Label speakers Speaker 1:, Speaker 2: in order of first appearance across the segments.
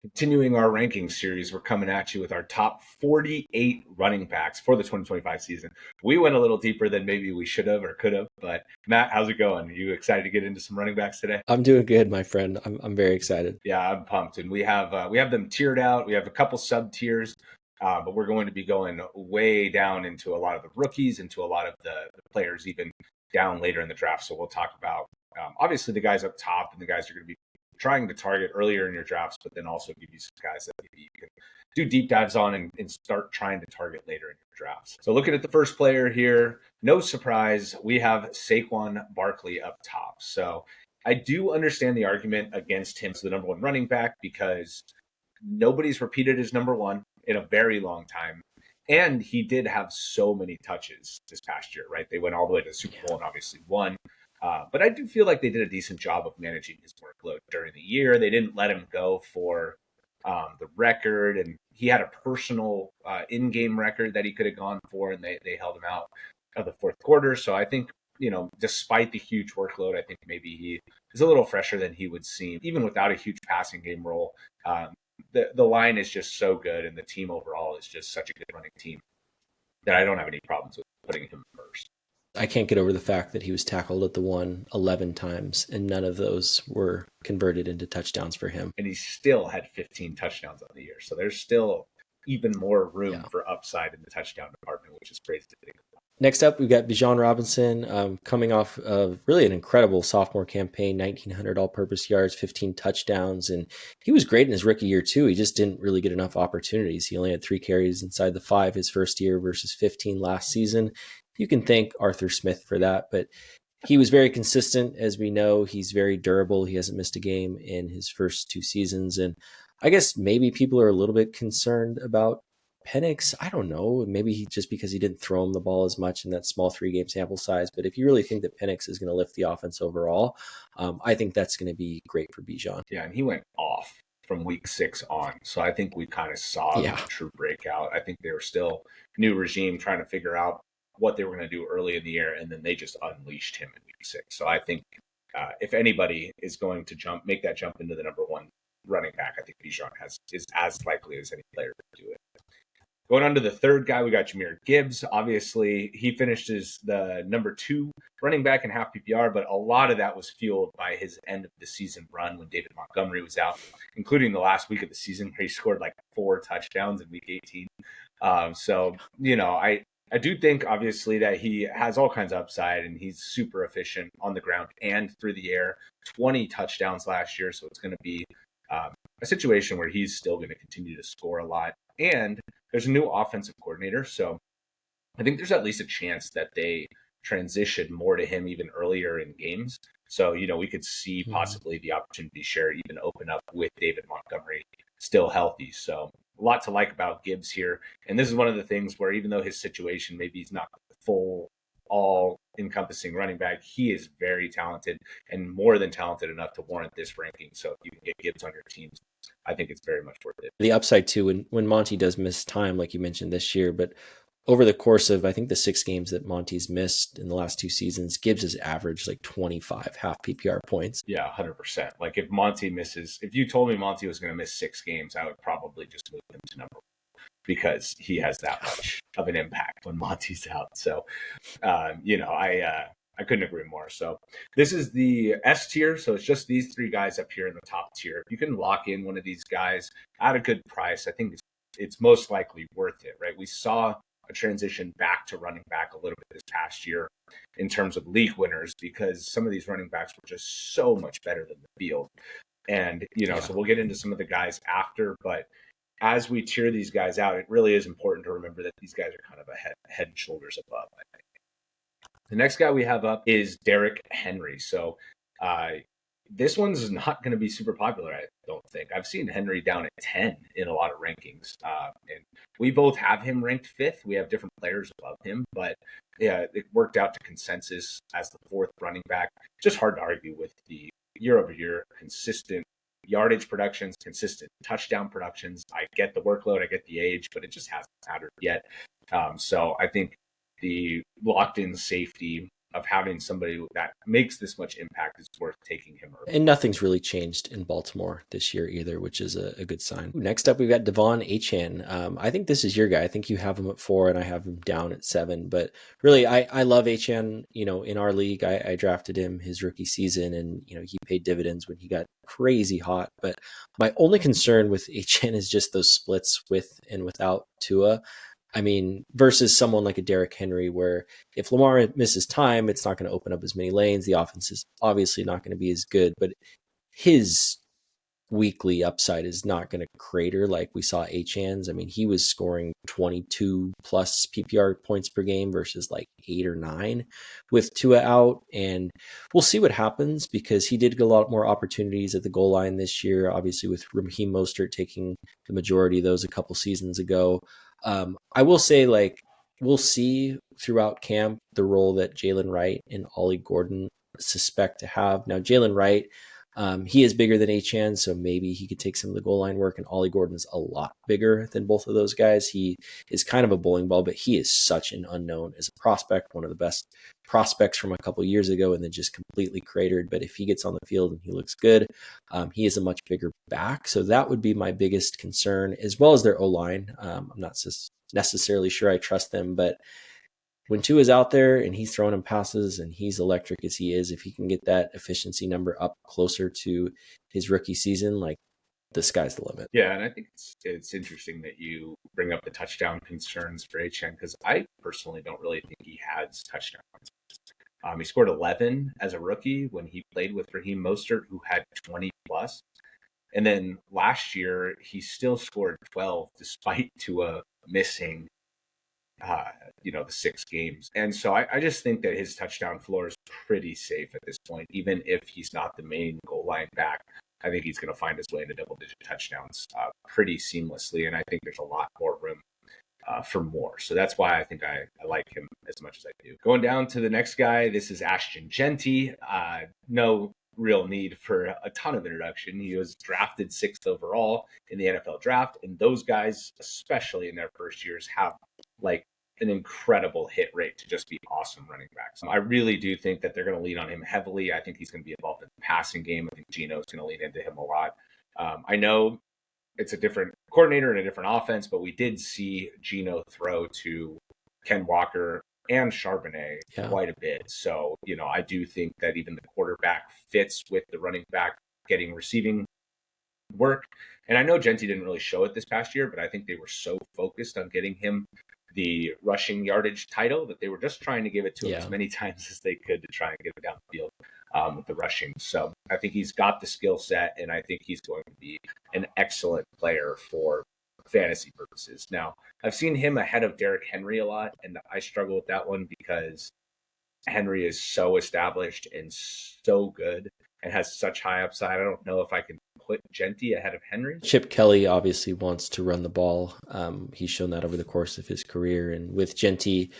Speaker 1: Continuing our ranking series, we're coming at you with our top 48 running backs for the 2025 season. We went a little deeper than maybe we should have or could have, but Matt, how's it going? Are you excited to get into some running backs today?
Speaker 2: I'm doing good, my friend. I'm very excited.
Speaker 1: Yeah, I'm pumped, and we have them tiered out. We have a couple sub tiers, but we're going to be going way down into a lot of the rookies, into a lot of the players even down later in the draft. So we'll talk about obviously the guys up top and the guys you're going to be trying to target earlier in your drafts, but then also give you some guys that maybe you can do deep dives on and start trying to target later in your drafts. So looking at the first player here, no surprise, we have Saquon Barkley up top. So I do understand the argument against him as the number one running back because nobody's repeated as number one in a very long time. And he did have so many touches this past year, right? They went all the way to the Super Bowl and obviously won. But I do feel like they did a decent job of managing his workload during the year. They didn't let him go for the record, and he had a personal in-game record that he could have gone for, and they held him out of the fourth quarter. So I think, despite the huge workload, I think maybe he is a little fresher than he would seem, even without a huge passing game role. The line is just so good, and the team overall is just such a good running team that I don't have any problems with putting him first.
Speaker 2: I can't get over the fact that he was tackled at the 11 times, and none of those were converted into touchdowns for him.
Speaker 1: And he still had 15 touchdowns on the year. So there's still even more room for upside in the touchdown department, which is crazy to think about.
Speaker 2: Next up, we've got Bijan Robinson coming off of really an incredible sophomore campaign, 1,900 all-purpose yards, 15 touchdowns. And he was great in his rookie year, too. He just didn't really get enough opportunities. He only had 3 carries inside the 5 his first year versus 15 last season. You can thank Arthur Smith for that, but he was very consistent. As we know, he's very durable. He hasn't missed a game in his first 2 seasons. And I guess maybe people are a little bit concerned about Penix. I don't know. Maybe just because he didn't throw him the ball as much in that small 3-game sample size. But if you really think that Penix is going to lift the offense overall, I think that's going to be great for Bijan.
Speaker 1: Yeah, and he went off from week 6 on. So I think we kind of saw the true breakout. I think they were still new regime trying to figure out what they were going to do early in the year, and then they just unleashed him in week 6. So I think if anybody is going to make that jump into the number one running back, I think Bijan is as likely as any player to do it. Going on to the third guy, we got Jahmyr Gibbs. Obviously, he finished as the number 2 running back in half PPR, but a lot of that was fueled by his end of the season run when David Montgomery was out, including the last week of the season where he scored like 4 touchdowns in week 18. I do think, obviously, that he has all kinds of upside, and he's super efficient on the ground and through the air. 20 touchdowns last year, so it's going to be a situation where he's still going to continue to score a lot. And there's a new offensive coordinator, so I think there's at least a chance that they transition more to him even earlier in games. So, we could see possibly the opportunity share even open up with David Montgomery still healthy. So a lot to like about Gibbs here. And this is one of the things where even though his situation, maybe he's not full, all-encompassing running back, he is very talented and more than talented enough to warrant this ranking. So if you can get Gibbs on your team, I think it's very much worth it.
Speaker 2: The upside, too, when Monty does miss time, like you mentioned this year, but over the course of, I think, the 6 games that Monty's missed in the last 2 seasons, Gibbs has averaged like 25 half PPR points.
Speaker 1: Yeah, 100%. Like if you told me Monty was going to miss 6 games, I would probably just move him to number 1 because he has that much of an impact when Monty's out. So, I couldn't agree more. So this is the S tier. So it's just these 3 guys up here in the top tier. If you can lock in one of these guys at a good price, I think it's most likely worth it, right? We saw a transition back to running back a little bit this past year in terms of league winners because some of these running backs were just so much better than the field. And, so we'll get into some of the guys after, but as we tier these guys out, it really is important to remember that these guys are kind of a head and shoulders above, I think. The next guy we have up is Derrick Henry. So this one's not going to be super popular, I don't think. I've seen Henry down at 10 in a lot of rankings. And we both have him ranked 5th. We have different players above him, but yeah, it worked out to consensus as the 4th running back. Just hard to argue with the year-over-year consistent yardage productions, consistent touchdown productions. I get the workload, I get the age, but it just hasn't mattered yet. So I think the locked-in safety of having somebody that makes this much impact is worth taking him early.
Speaker 2: And nothing's really changed in Baltimore this year either, which is a good sign. Next up, we've got Devon Achane. I think this is your guy. I think you have him at 4 and I have him down at 7. But really, I love Achane. In our league, I drafted him his rookie season, and he paid dividends when he got crazy hot. But my only concern with Achane is just those splits with and without Tua. I mean, versus someone like a Derrick Henry, where if Lamar misses time, it's not going to open up as many lanes. The offense is obviously not going to be as good, but his weekly upside is not going to crater like we saw Achane's. I mean, he was scoring 22 plus PPR points per game versus like 8 or 9 with Tua out. And we'll see what happens, because he did get a lot more opportunities at the goal line this year, obviously with Raheem Mostert taking the majority of those a couple seasons ago. I will say, we'll see throughout camp the role that Jalen Wright and Ollie Gordon suspect to have. Now, Jalen Wright, he is bigger than Achane, so maybe he could take some of the goal line work, and Ollie Gordon's a lot bigger than both of those guys. He is kind of a bowling ball, but he is such an unknown as a prospect, one of the best prospects from a couple years ago, and then just completely cratered. But if he gets on the field and he looks good, he is a much bigger back. So that would be my biggest concern, as well as their O-line. I'm not necessarily sure I trust them, but when Tua is out there and he's throwing him passes and he's electric as he is, if he can get that efficiency number up closer to his rookie season, the sky's the limit.
Speaker 1: Yeah, and I think it's interesting that you bring up the touchdown concerns for Achane, because I personally don't really think he has touchdowns. He scored 11 as a rookie when he played with Raheem Mostert, who had 20 plus. And then last year, he still scored 12 despite Tua missing the 6 games. And so I just think that his touchdown floor is pretty safe at this point. Even if he's not the main goal line back, I think he's going to find his way into double-digit touchdowns pretty seamlessly. And I think there's a lot more room for more. So that's why I think I like him as much as I do. Going down to the next guy, this is Ashton Jeanty. No real need for a ton of introduction. He was drafted 6th overall in the NFL draft. And those guys, especially in their first years, have an incredible hit rate to just be awesome running backs. I really do think that they're going to lean on him heavily. I think he's going to be involved in the passing game. I think Geno's going to lean into him a lot. I know it's a different coordinator and a different offense, but we did see Geno throw to Ken Walker and Charbonnet quite a bit. So, I do think that even the quarterback fits with the running back getting receiving work. And I know Jeanty didn't really show it this past year, but I think they were so focused on getting him the rushing yardage title that they were just trying to give it to him as many times as they could to try and get him down the field with the rushing. So I think he's got the skill set, and I think he's going to be an excellent player for fantasy purposes. Now, I've seen him ahead of Derrick Henry a lot, and I struggle with that one because Henry is so established and so good and has such high upside. I don't know if I can put Jeanty ahead of Henry.
Speaker 2: Chip Kelly obviously wants to run the ball. He's shown that over the course of his career. And with Jeanty,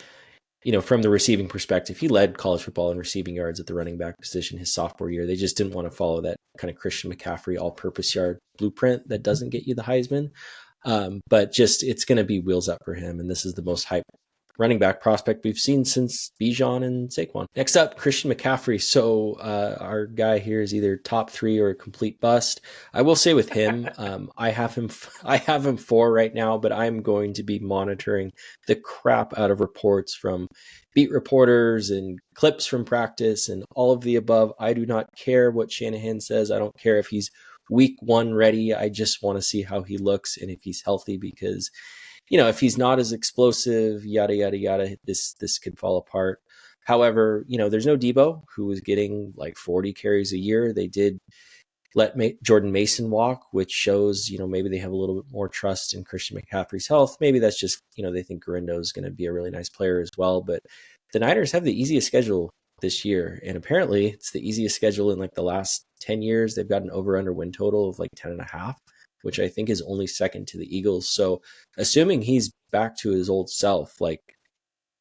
Speaker 2: from the receiving perspective, he led college football in receiving yards at the running back position his sophomore year. They just didn't want to follow that kind of Christian McCaffrey all-purpose yard blueprint that doesn't get you the Heisman. But just it's going to be wheels up for him. And this is the most hyped running back prospect we've seen since Bijan and Saquon. Next up, Christian McCaffrey. So our guy here is either top 3 or a complete bust. I will say with him, I have him 4 right now, but I'm going to be monitoring the crap out of reports from beat reporters and clips from practice and all of the above. I do not care what Shanahan says. I don't care if he's week 1 ready. I just want to see how he looks and if he's healthy, because if he's not as explosive, yada, yada, yada, this could fall apart. However, there's no Debo, who was getting 40 carries a year. They did let Jordan Mason walk, which shows, maybe they have a little bit more trust in Christian McCaffrey's health. Maybe that's just, they think Garindo is going to be a really nice player as well. But the Niners have the easiest schedule this year. And apparently it's the easiest schedule in the last 10 years. They've got an over-under win total of 10.5. Which I think is only second to the Eagles. So assuming he's back to his old self,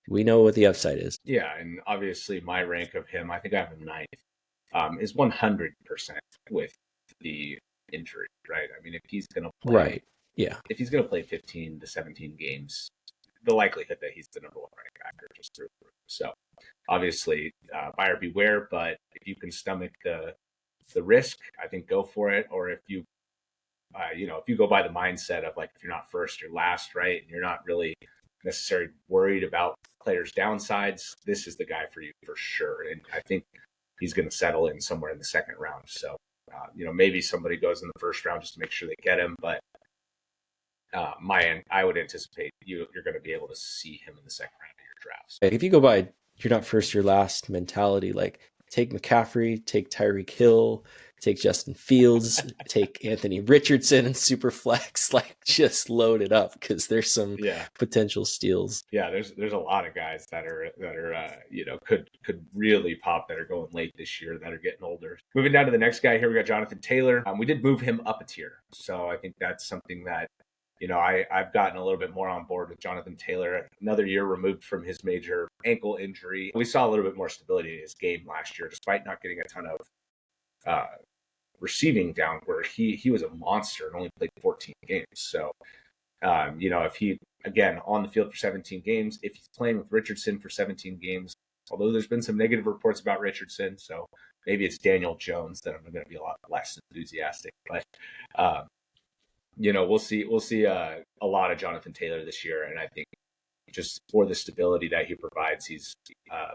Speaker 2: we know what the upside is.
Speaker 1: Yeah, and obviously my rank of him, I think I have him 9th, is 100% with the injury, right? I mean, if he's going to play,
Speaker 2: right, yeah,
Speaker 1: if he's going to play 15 to 17 games, the likelihood that he's the number one running back are just through the roof. So obviously, buyer beware. But if you can stomach the risk, I think go for it. Or if you if you go by the mindset of like, if you're not first, you're last, right? And you're not really necessarily worried about players' downsides, this is the guy for you for sure. And I think he's going to settle in somewhere in the second round. So, maybe somebody goes in the first round just to make sure they get him. But I would anticipate you're going to be able to see him in the second round of your drafts.
Speaker 2: If you go by you're not first, you're last mentality, like take McCaffrey, take Tyreek Hill, take Justin Fields, take Anthony Richardson and super flex, like just load it up because there's some potential steals.
Speaker 1: Yeah, there's a lot of guys that are could really pop that are going late this year that are getting older. Moving down to the next guy here, we got Jonathan Taylor. We did move him up a tier, so I think that's something that I've gotten a little bit more on board with Jonathan Taylor. Another year removed from his major ankle injury. We saw a little bit more stability in his game last year, despite not getting a ton of receiving down, where he was a monster and only played 14 games. So, if he, again, on the field for 17 games, if he's playing with Richardson for 17 games, although there's been some negative reports about Richardson, so maybe it's Daniel Jones that I'm going to be a lot less enthusiastic. But, we'll see a lot of Jonathan Taylor this year, and I think just for the stability that he provides, he's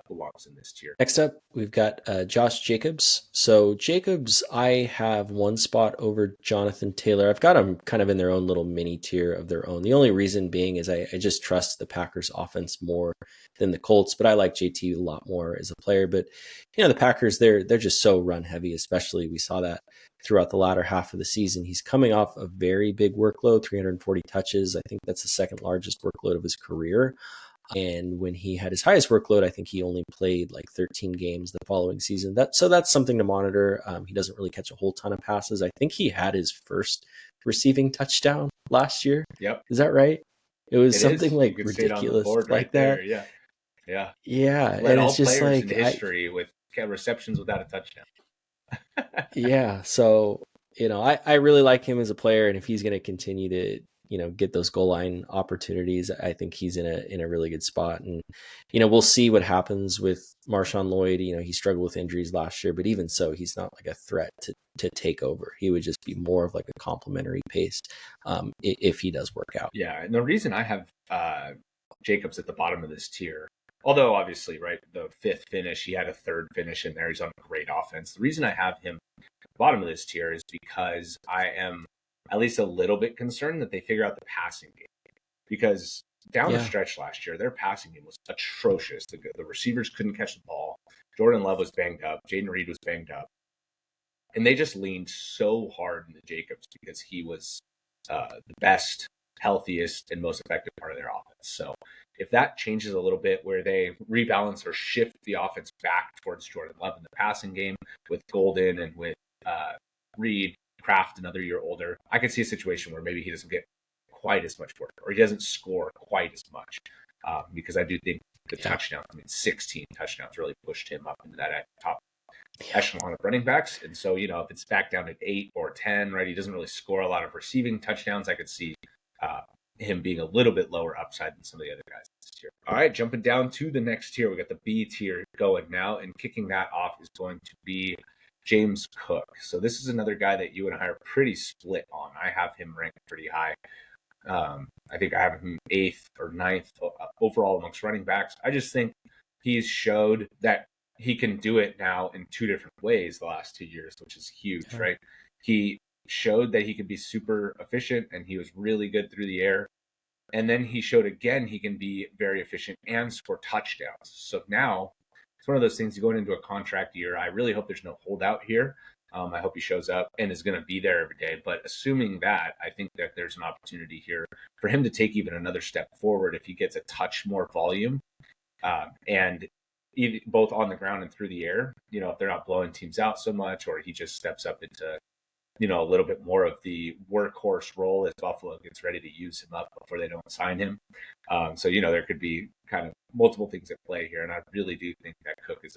Speaker 1: belongs in this tier.
Speaker 2: Next up, we've got Josh Jacobs. So Jacobs, I have one spot over Jonathan Taylor. I've got them kind of in their own little mini tier of their own. The only reason being is I just trust the Packers offense more than the Colts, but I like JT a lot more as a player. But, the Packers, they're just so run heavy, especially we saw that throughout the latter half of the season. He's coming off a very big workload, 340 touches. I think that's the second largest workload of his career. And when he had his highest workload, I think he only played like 13 games the following season. So that's something to monitor. He doesn't really catch a whole ton of passes. I think he had his first receiving touchdown last year.
Speaker 1: Yep.
Speaker 2: Is that right? It was something like ridiculous like
Speaker 1: right
Speaker 2: that.
Speaker 1: There. Yeah. Yeah.
Speaker 2: Yeah.
Speaker 1: Led
Speaker 2: and
Speaker 1: all
Speaker 2: it's just
Speaker 1: players
Speaker 2: like
Speaker 1: in history with receptions without a touchdown.
Speaker 2: Yeah. So, I really like him as a player. And if he's going to continue to, get those goal line opportunities, I think he's in a really good spot. And, we'll see what happens with Marshawn Lloyd. He struggled with injuries last year, but even so, he's not like a threat to take over. He would just be more of like a complimentary pace if he does work out.
Speaker 1: Yeah. And the reason I have Jacobs at the bottom of this tier, although obviously, right, the fifth finish, he had a third finish in there. He's on a great offense. The reason I have him at the bottom of this tier is because I am at least a little bit concerned that they figure out the passing game. Because down the stretch last year, their passing game was atrocious. The receivers couldn't catch the ball. Jordan Love was banged up. Jaden Reed was banged up. And they just leaned so hard into Jacobs because he was the best, healthiest, and most effective part of their offense. So if that changes a little bit where they rebalance or shift the offense back towards Jordan Love in the passing game with Golden and with Reed, Kraft another year older, I could see a situation where maybe he doesn't get quite as much work or he doesn't score quite as much because I do think the touchdowns, 16 touchdowns really pushed him up into that top echelon of running backs. And so, if it's back down at 8 or 10, right, he doesn't really score a lot of receiving touchdowns. I could see him being a little bit lower upside than some of the other guys this year. All right, jumping down to the next tier, we got the B tier going now, and kicking that off is going to be James Cook. So this is another guy that you and I are pretty split on. I have him ranked pretty high. I think I have him 8th or 9th overall amongst running backs. I just think he's showed that he can do it now in two different ways the last 2 years, which is huge, right? He showed that he could be super efficient and he was really good through the air. And then he showed again he can be very efficient and score touchdowns. So now it's one of those things going into a contract year. I really hope there's no holdout here. I hope he shows up and is going to be there every day. But assuming that, I think that there's an opportunity here for him to take even another step forward if he gets a touch more volume and both on the ground and through the air, if they're not blowing teams out so much, or he just steps up into, a little bit more of the workhorse role as Buffalo gets ready to use him up before they don't sign him. So, there could be kind of multiple things at play here. And I really do think that Cook is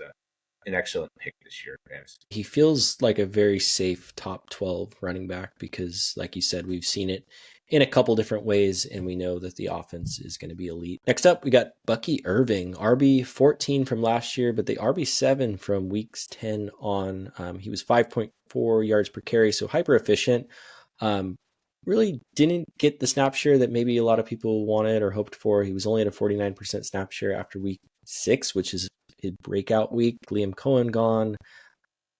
Speaker 1: an excellent pick this year in fantasy.
Speaker 2: He feels like a very safe top 12 running back because, like you said, we've seen it in a couple different ways, and we know that the offense is going to be elite. Next up, we got Bucky Irving, RB14 from last year, but the RB7 from weeks 10 on. He was 5.4 yards per carry, so hyper efficient. Really didn't get the snap share that maybe a lot of people wanted or hoped for. He was only at a 49% snap share after week 6, which is his breakout week. Liam Cohen gone.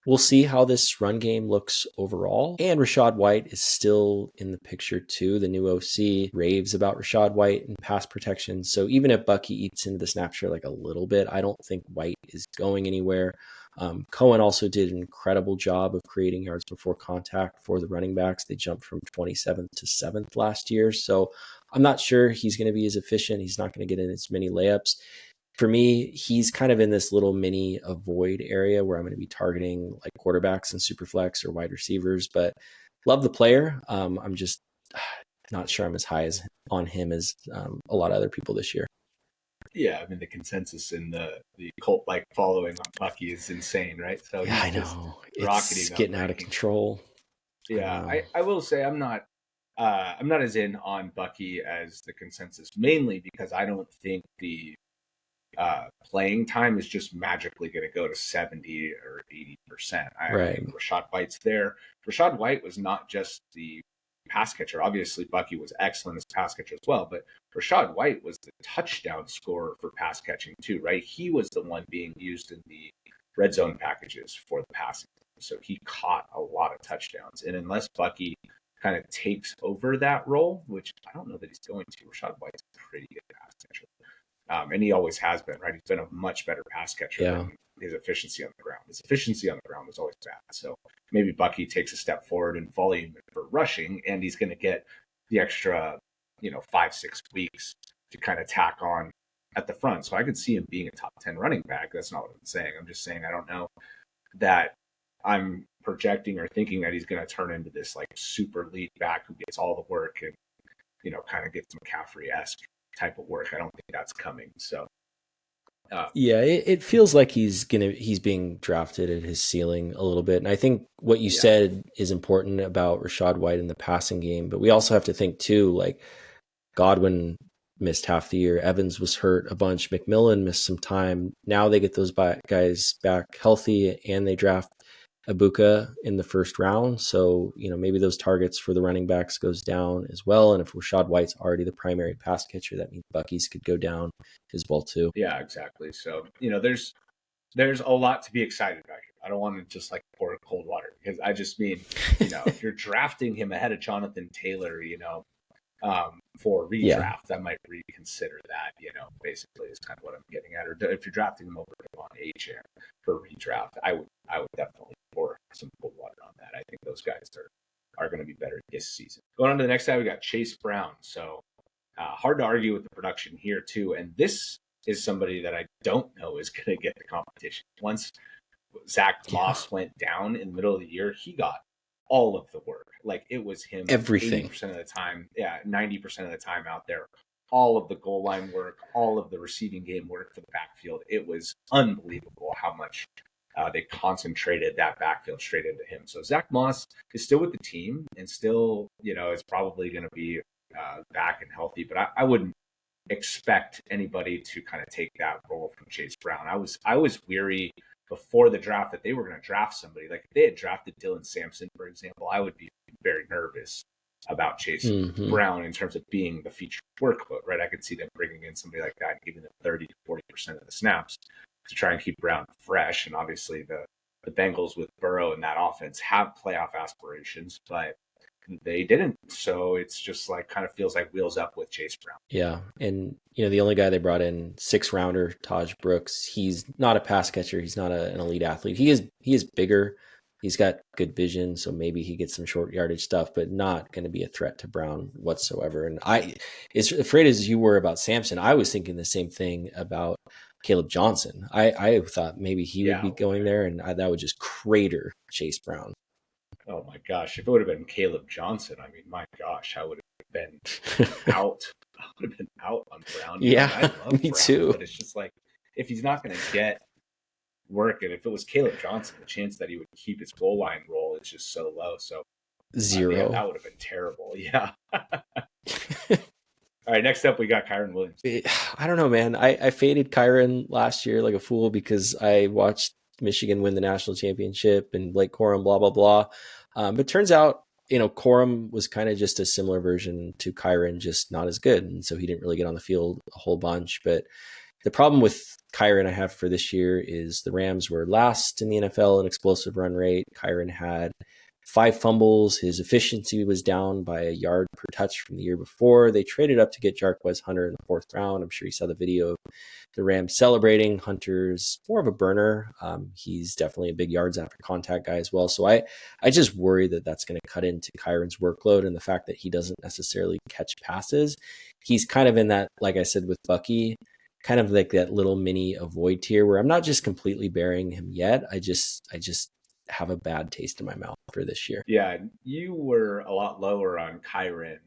Speaker 2: We'll see how this run game looks overall. And Rachaad White is still in the picture too. The new OC raves about Rachaad White and pass protection. So even if Bucky eats into the snap share like a little bit, I don't think White is going anywhere. Cohen also did an incredible job of creating yards before contact for the running backs. They jumped from 27th to 7th last year. So I'm not sure he's going to be as efficient. He's not going to get in as many layups. For me, he's kind of in this little mini avoid area where I'm going to be targeting like quarterbacks and super flex or wide receivers, but love the player. I'm just not sure I'm as high as on him as a lot of other people this year.
Speaker 1: Yeah, I mean, the consensus in the cult-like following on Bucky is insane, right? So
Speaker 2: yeah, I know. It's getting out of control.
Speaker 1: Yeah, I will say I'm not as in on Bucky as the consensus, mainly because I don't think the playing time is just magically going to go to 70 or 80%. I think Rachaad White's there. Rachaad White was not just the pass catcher. Obviously, Bucky was excellent as pass catcher as well, but Rachaad White was the touchdown scorer for pass catching too, right? He was the one being used in the red zone packages for the passing. So he caught a lot of touchdowns. And unless Bucky kind of takes over that role, which I don't know that he's going to, Rachaad White's a pretty good pass catcher. And he always has been, right? He's been a much better pass catcher than his efficiency on the ground. His efficiency on the ground was always bad. So maybe Bucky takes a step forward in volume for rushing, and he's going to get the extra, 5-6 weeks to kind of tack on at the front. So I could see him being a top 10 running back. That's not what I'm saying. I'm just saying I don't know that I'm projecting or thinking that he's going to turn into this like super lead back who gets all the work and, kind of gets McCaffrey-esque type of work. I don't think that's coming. So
Speaker 2: it feels like he's being drafted at his ceiling a little bit. And I think what you said is important about Rachaad White in the passing game, but we also have to think too, like Godwin missed half the year. Evans was hurt a bunch. McMillan missed some time. Now they get those guys back healthy and they draft Ibuka in the first round. So, maybe those targets for the running backs goes down as well. And if Rachaad White's already the primary pass catcher, that means Bucky's could go down as well too.
Speaker 1: Yeah, exactly. So, there's a lot to be excited about here. I don't want to just like pour cold water because I just mean, if you're drafting him ahead of Jonathan Taylor, for redraft, I might reconsider that, basically is kind of what I'm getting at. Or if you're drafting him over on Achane for redraft, I would definitely pour some cold water on that. I think those guys are going to be better this season. Going on to the next guy, we got Chase Brown. So hard to argue with the production here too. And this is somebody that I don't know is going to get the competition. Once Zach Moss went down in the middle of the year, he got all of the work. Like it was him
Speaker 2: everything
Speaker 1: 80% of the time. Yeah, 90% of the time out there. All of the goal line work, all of the receiving game work for the backfield. It was unbelievable how much they concentrated that backfield straight into him. So Zach Moss is still with the team and still, is probably going to be back and healthy. But I wouldn't expect anybody to kind of take that role from Chase Brown. I was weary before the draft that they were going to draft somebody. Like if they had drafted Dylan Sampson, for example, I would be very nervous about Chase Brown in terms of being the featured workload, right? I could see them bringing in somebody like that and giving them 30 to 40% of the snaps to try and keep Brown fresh. And obviously the Bengals with Burrow in that offense have playoff aspirations, but they didn't. So it's just like kind of feels like wheels up with Chase Brown.
Speaker 2: Yeah. And, the only guy they brought in, 6th-rounder, Taj Brooks, he's not a pass catcher. He's not an elite athlete. He is bigger. He's got good vision. So maybe he gets some short yardage stuff, but not going to be a threat to Brown whatsoever. And as afraid as you were about Sampson, I was thinking the same thing about Kaleb Johnson. I thought maybe he would be going there and that would just crater Chase Brown.
Speaker 1: Oh my gosh. If it would have been Kaleb Johnson, I mean, my gosh, I would have been out. I would have been out on Brown.
Speaker 2: Yeah,
Speaker 1: I love
Speaker 2: me
Speaker 1: Brown,
Speaker 2: too.
Speaker 1: But it's just like, if he's not going to get work, and if it was Kaleb Johnson, the chance that he would keep his goal line role is just so low. So
Speaker 2: 0.
Speaker 1: That would have been terrible. Yeah. right, next up we got Kyren Williams.
Speaker 2: I don't know, man. I faded Kyren last year like a fool because I watched Michigan win the national championship and Blake Corum, blah, blah, blah. But turns out, Corum was kind of just a similar version to Kyren, just not as good. And so he didn't really get on the field a whole bunch. But the problem with Kyren I have for this year is the Rams were last in the NFL in explosive run rate. Kyren had 5 fumbles. His efficiency was down by a yard per touch from the year before. They traded up to get Jarquez Hunter in the 4th round. I'm sure you saw the video of the Rams celebrating. Hunter's more of a burner. He's definitely a big yards after contact guy as well. So I just worry that that's going to cut into Kyren's workload, and the fact that he doesn't necessarily catch passes. He's kind of in that, like I said with Bucky, kind of like that little mini avoid tier where I'm not just completely burying him yet. I just have a bad taste in my mouth for this year.
Speaker 1: Yeah, you were a lot lower on Kyren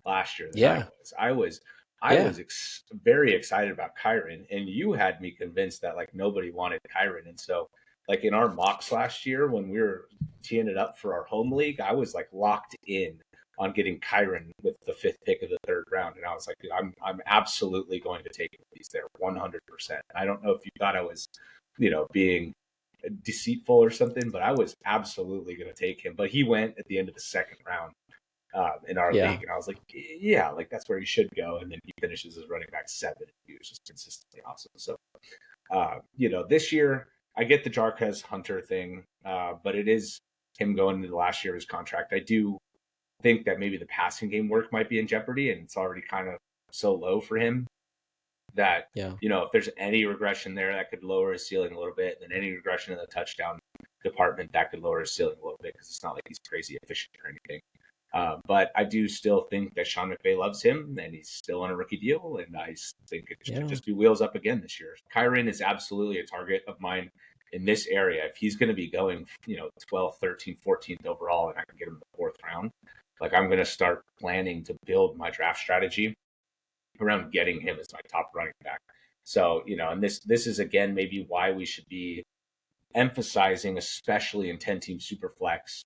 Speaker 1: last year than I was. I was very excited about Kyren, and you had me convinced that like nobody wanted Kyren. And so like in our mocks last year when we were teeing it up for our home league, I was like locked in on getting Kyren with the 5th pick of the 3rd round. And I was like, dude, I'm absolutely going to take these there 100%. I don't know if you thought I was, being deceitful or something, but I was absolutely going to take him. But he went at the end of the 2nd round in our league, and I was like, yeah, like that's where he should go. And then he finishes as running back 7. He was just consistently awesome. So, this year I get the Jarquez Hunter thing, but it is him going into the last year of his contract. I do think that maybe the passing game work might be in jeopardy, and it's already kind of so low for him that, if there's any regression there, that could lower his ceiling a little bit. And then any regression in the touchdown department, that could lower his ceiling a little bit because it's not like he's crazy efficient or anything. But I do still think that Sean McVay loves him, and he's still on a rookie deal. And I think it should just be wheels up again this year. Kyren is absolutely a target of mine in this area. If he's going to be going, 12th, 13th, 14th overall, and I can get him in the 4th round, like I'm going to start planning to build my draft strategy around getting him as my top running back. So, and this is again maybe why we should be emphasizing, especially in 10-team superflex,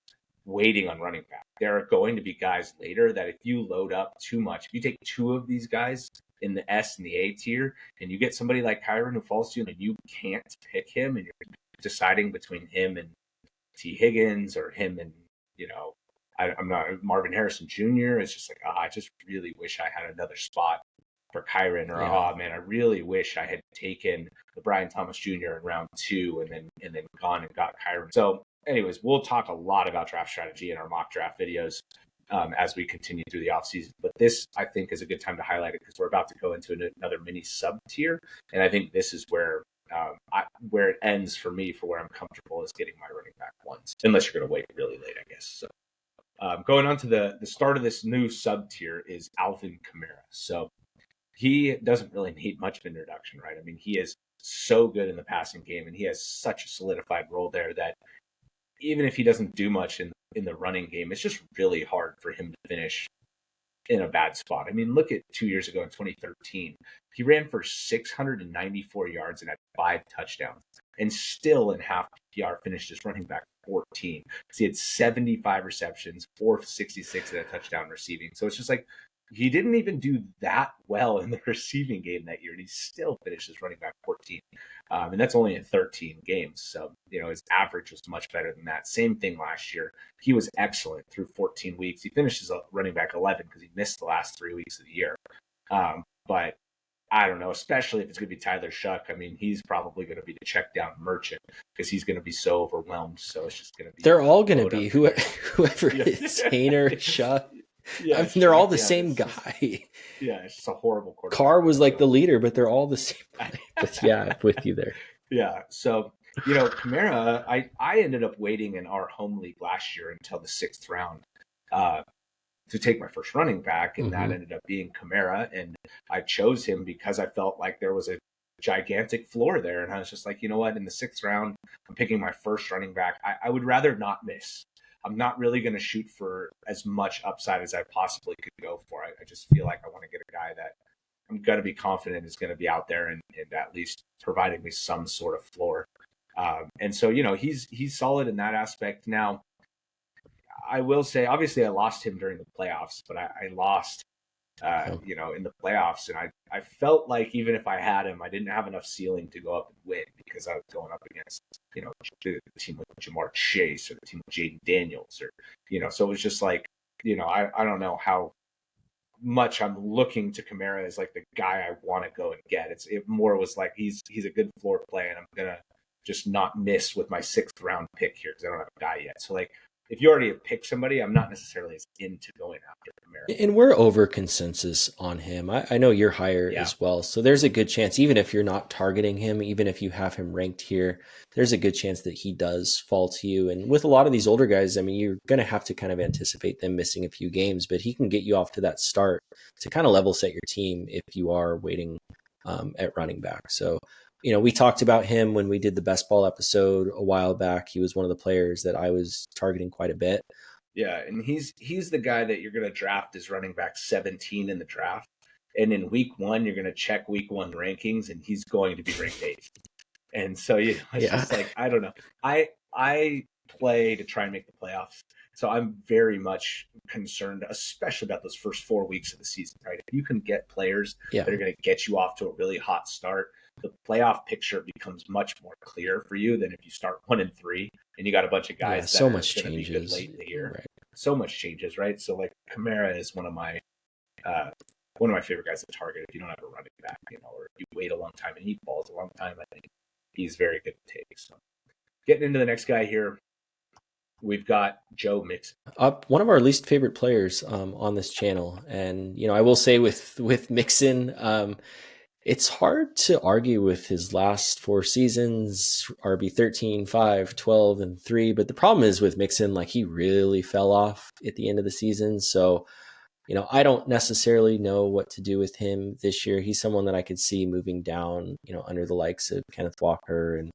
Speaker 1: waiting on running back. There are going to be guys later that if you load up too much, if you take 2 of these guys in the S and the A tier, and you get somebody like Kyren who falls to you and you can't pick him, and you're deciding between him and T. Higgins or him and, I'm not Marvin Harrison Jr. It's just like, I just really wish I had another spot for Kyren, or man, I really wish I had taken the Brian Thomas Jr. in round 2 and then gone and got Kyren. So anyways, we'll talk a lot about draft strategy in our mock draft videos as we continue through the offseason. But this, I think, is a good time to highlight it because we're about to go into another mini sub tier. And I think this is where it ends for me for where I'm comfortable is getting my running back ones, unless you're going to wait really late, I guess. So going on to the start of this new sub tier is Alvin Kamara. So he doesn't really need much of introduction, right? I mean, he is so good in the passing game, and he has such a solidified role there that even if he doesn't do much in the running game, it's just really hard for him to finish in a bad spot. I mean, look at 2 years ago in 2013. He ran for 694 yards and had 5 touchdowns, and still in half PPR finished as running back 14. So he had 75 receptions, 466 and a touchdown receiving. So it's just like, he didn't even do that well in the receiving game that year, and he still finished as running back 14. And that's only in 13 games. So, his average was much better than that. Same thing last year. He was excellent through 14 weeks. He finished as a running back 11 because he missed the last 3 weeks of the year. But I don't know, especially if it's going to be Tyler Shuck. I mean, he's probably going to be the check down merchant because he's going to be so overwhelmed. So it's just going to be.
Speaker 2: They're all going to be whoever is Hainer, Shuck. Yeah, I mean, they're all the same guy.
Speaker 1: It's just a horrible quarterback.
Speaker 2: Carr was like the leader, but they're all the same guy. But I'm with you there.
Speaker 1: Yeah. So, Kamara, I ended up waiting in our home league last year until the 6th round to take my first running back, and that ended up being Kamara. And I chose him because I felt like there was a gigantic floor there. And I was just like, you know what? In the 6th round, I'm picking my first running back. I would rather not miss. I'm not really going to shoot for as much upside as I possibly could go for. I just feel like I want to get a guy that I'm going to be confident is going to be out there and at least providing me some sort of floor. And so, he's solid in that aspect. Now, I will say, obviously, I lost him during the playoffs, but I lost
Speaker 2: Oh.
Speaker 1: in the playoffs. And I felt like even if I had him, I didn't have enough ceiling to go up and win because I was going up against, the team with Ja'Marr Chase or the team with Jaden Daniels so it was just like, I don't know how much I'm looking to Kamara as like the guy I want to go and get. It more was like he's a good floor play, and I'm gonna just not miss with my 6th round pick here because I don't have a guy yet. So like if you already have picked somebody, I'm not necessarily as into going after Kamara.
Speaker 2: And we're over consensus on him. I know you're higher as well. So there's a good chance, even if you're not targeting him, even if you have him ranked here, there's a good chance that he does fall to you. And with a lot of these older guys, I mean, you're going to have to kind of anticipate them missing a few games, but he can get you off to that start to kind of level set your team if you are waiting at running back. So, we talked about him when we did the best ball episode a while back. He was one of the players that I was targeting quite a bit.
Speaker 1: Yeah, and he's the guy that you're going to draft as running back 17 in the draft. And in week 1, you're going to check week 1 rankings, and he's going to be ranked 8th. And so, it's just like, I don't know. I play to try and make the playoffs. So I'm very much concerned, especially about those first 4 weeks of the season, right? If you can get players that are going to get you off to a really hot start, the playoff picture becomes much more clear for you than if you start 1-3 and you got a bunch of guys that
Speaker 2: so
Speaker 1: are
Speaker 2: much
Speaker 1: going to be good
Speaker 2: changes
Speaker 1: late in the year.
Speaker 2: Right.
Speaker 1: So much changes, right? So like Kamara is one of my favorite guys to target if you don't have a running back, or if you wait a long time and he falls a long time. I think he's very good to take. So getting into the next guy here, we've got Joe Mixon.
Speaker 2: One of our least favorite players on this channel. And, I will say with Mixon, it's hard to argue with his last 4 seasons, RB 13, 5, 12, and 3. But the problem is with Mixon, like he really fell off at the end of the season. So, I don't necessarily know what to do with him this year. He's someone that I could see moving down, under the likes of Kenneth Walker and,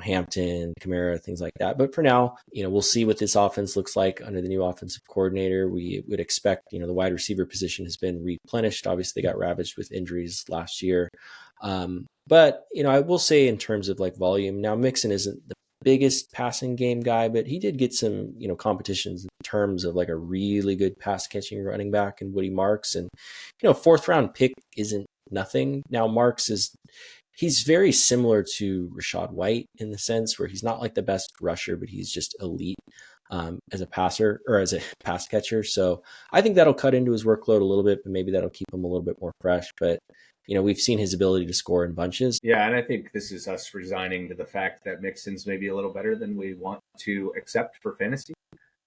Speaker 2: Hampton, Kamara, things like that. But for now, we'll see what this offense looks like under the new offensive coordinator. We would expect, the wide receiver position has been replenished. Obviously, they got ravaged with injuries last year. But, I will say in terms of like volume, now Mixon isn't the biggest passing game guy, but he did get some, competitions in terms of like a really good pass catching running back and Woody Marks. And, 4th round pick isn't nothing. Now Marks he's very similar to Rachaad White in the sense where he's not like the best rusher, but he's just elite as a passer or as a pass catcher. So I think that'll cut into his workload a little bit, but maybe that'll keep him a little bit more fresh. But, we've seen his ability to score in bunches.
Speaker 1: Yeah, and I think this is us resigning to the fact that Mixon's maybe a little better than we want to accept for fantasy.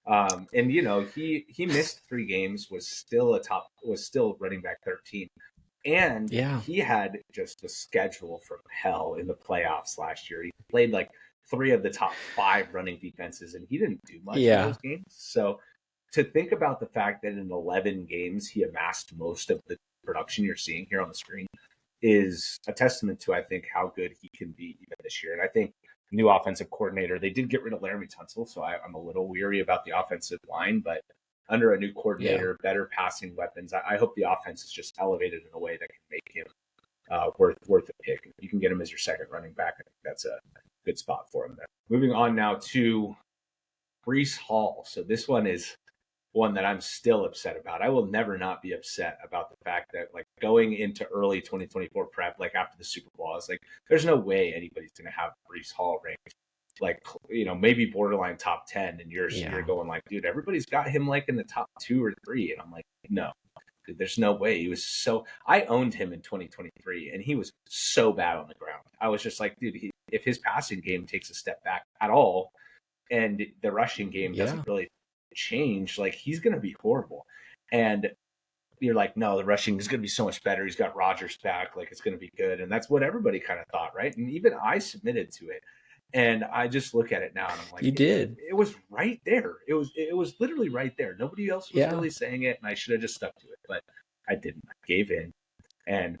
Speaker 1: And he missed 3 games, was still running back 13. And he had just a schedule from hell in the playoffs last year. He played like 3 of the top 5 running defenses, and he didn't do much in those games. So to think about the fact that in 11 games he amassed most of the production you're seeing here on the screen is a testament to, I think, how good he can be even this year. And I think new offensive coordinator, they did get rid of Laramie Tunsil, so I'm a little weary about the offensive line, but under a new coordinator, better passing weapons, I hope the offense is just elevated in a way that can make him worth a pick. If you can get him as your second running back, I think that's a good spot for him there. Moving on now to Breece Hall. So this one is one that I'm still upset about. I will never not be upset about the fact that like going into early 2024 prep, like after the Super Bowl, I was like, there's no way anybody's going to have Breece Hall ranked like, maybe borderline top 10. And you're going like, dude, everybody's got him like in the top 2 or 3. And I'm like, no, dude, there's no way. I owned him in 2023 and he was so bad on the ground. I was just like, dude, if his passing game takes a step back at all and the rushing game doesn't really change, like he's going to be horrible. And you're like, no, the rushing is going to be so much better. He's got Rodgers back. Like it's going to be good. And that's what everybody kind of thought. Right. And even I submitted to it. And I just look at it now and I'm like,
Speaker 2: you did.
Speaker 1: It was right there. It was literally right there. Nobody else was really saying it. And I should have just stuck to it, but I didn't. I gave in.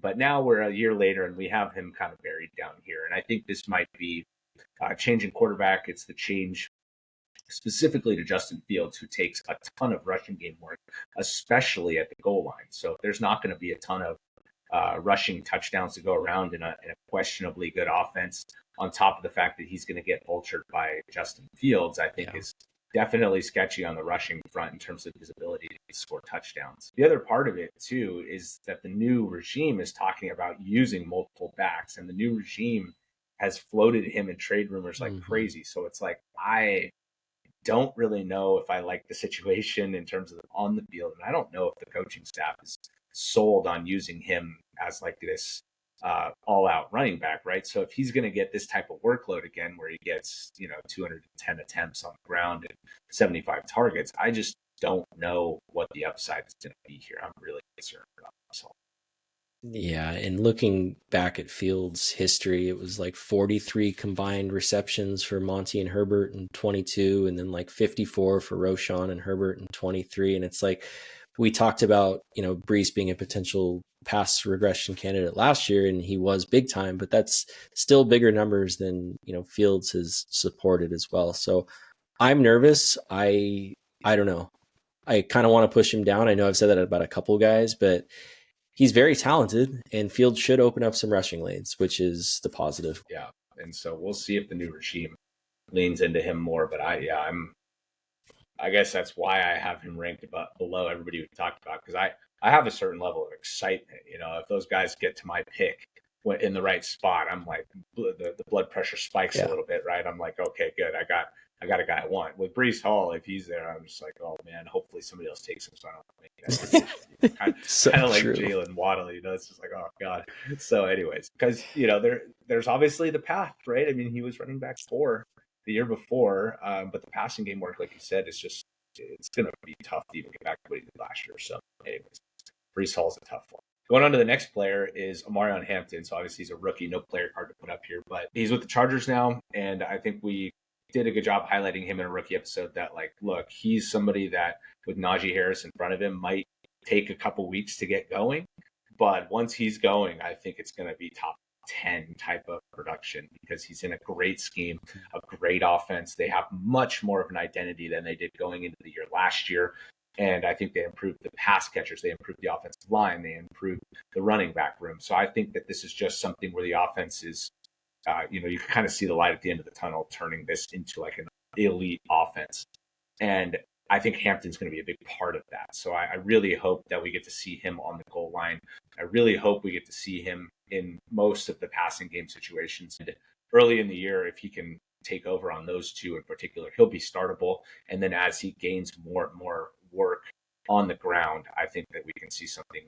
Speaker 1: But now we're a year later and we have him kind of buried down here. And I think this might be changing quarterback. It's the change specifically to Justin Fields, who takes a ton of rushing game work, especially at the goal line. So if there's not going to be a ton of rushing touchdowns to go around in a questionably good offense, on top of the fact that he's going to get vultured by Justin Fields, I think is definitely sketchy on the rushing front in terms of his ability to score touchdowns. The other part of it, too, is that the new regime is talking about using multiple backs, and the new regime has floated him in trade rumors like crazy. So it's like, I don't really know if I like the situation in terms of on the field. And I don't know if the coaching staff is sold on using him as like this all out running back, right? So if he's going to get this type of workload again, where he gets, 210 attempts on the ground and 75 targets, I just don't know what the upside is going to be here. I'm really concerned about myself.
Speaker 2: Yeah, and looking back at Fields' history, it was like 43 combined receptions for Monty and Herbert in 22, and then like 54 for Roschon and Herbert in 23. And it's like, we talked about, Breece being a potential pass regression candidate last year, and he was big time, but that's still bigger numbers than, Fields has supported as well. So I'm nervous. I don't know. I kind of want to push him down. I know I've said that about a couple guys, but he's very talented, and Fields should open up some rushing lanes, which is the positive.
Speaker 1: Yeah. And so we'll see if the new regime leans into him more. But I guess that's why I have him ranked below everybody we talked about, because I have a certain level of excitement. If those guys get to my pick in the right spot, I'm like, the blood pressure spikes a little bit, right? I'm like, okay, good. I got a guy I want. With Breece Hall, if he's there, I'm just like, oh man, hopefully somebody else takes him so I don't make that. Kind of like Jalen Waddle, it's just like, oh god. So anyways, because there's obviously the path, right? I mean, he was running back 4 the year before, but the passing game work, like you said, it's going to be tough to even get back to what he did last year. So anyways, Breece Hall's a tough one. Going on to the next player is Omarion Hampton. So obviously he's a rookie, no player card to put up here, but he's with the Chargers now, and I think we did a good job highlighting him in a rookie episode that, like, look, he's somebody that with Najee Harris in front of him might take a couple weeks to get going, but once he's going, I think it's going to be top 10 type of production, because he's in a great scheme, a great offense. They have much more of an identity than they did going into the year last year. And I think they improved the pass catchers. They improved the offensive line. They improved the running back room. So I think that this is just something where the offense is, you can kind of see the light at the end of the tunnel, turning this into like an elite offense. And I think Hampton's going to be a big part of that. So I really hope that we get to see him on the goal line. I really hope we get to see him in most of the passing game situations. And early in the year, if he can take over on those two in particular, he'll be startable. And then as he gains more and more work on the ground, I think that we can see something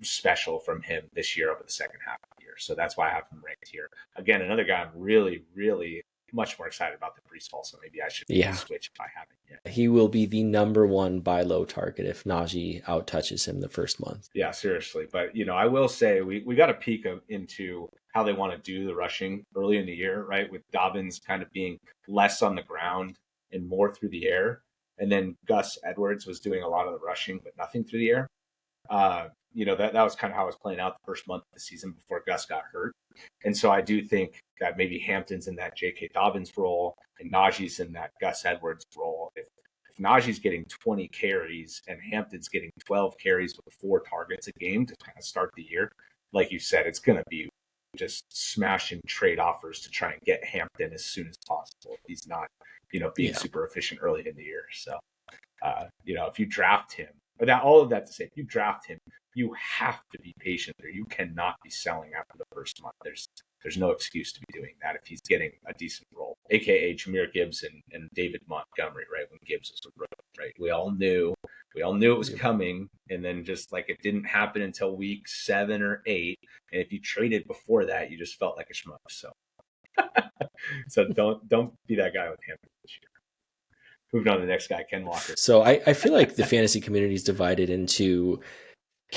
Speaker 1: special from him this year over the second half of the year. So that's why I have him ranked here. Again, another guy I'm really, really much more excited about the Breece Hall, so maybe I should switch if I haven't yet.
Speaker 2: He will be the number one buy low target if Najee out touches him the first month.
Speaker 1: Yeah, seriously. But, I will say we got a peek into how they want to do the rushing early in the year, right? With Dobbins kind of being less on the ground and more through the air. And then Gus Edwards was doing a lot of the rushing, but nothing through the air. That was kind of how it was playing out the first month of the season before Gus got hurt. And so I do think that maybe Hampton's in that J.K. Dobbins role and Najee's in that Gus Edwards role. If Najee's getting 20 carries and Hampton's getting 12 carries with 4 targets a game to kind of start the year, like you said, it's going to be just smashing trade offers to try and get Hampton as soon as possible if he's not, being super efficient early in the year. So, if you draft him, all of that to say, if you draft him, you have to be patient there. You cannot be selling after the first month. There's no excuse to be doing that if he's getting a decent role, aka Jahmyr Gibbs and David Montgomery, right? When Gibbs was a rookie, right? We all knew it was coming, and then just like it didn't happen until week 7 or 8. And if you traded before that, you just felt like a schmuck. So don't be that guy with Hampton this year. Moving on to the next guy, Ken Walker.
Speaker 2: So I feel like the fantasy community is divided into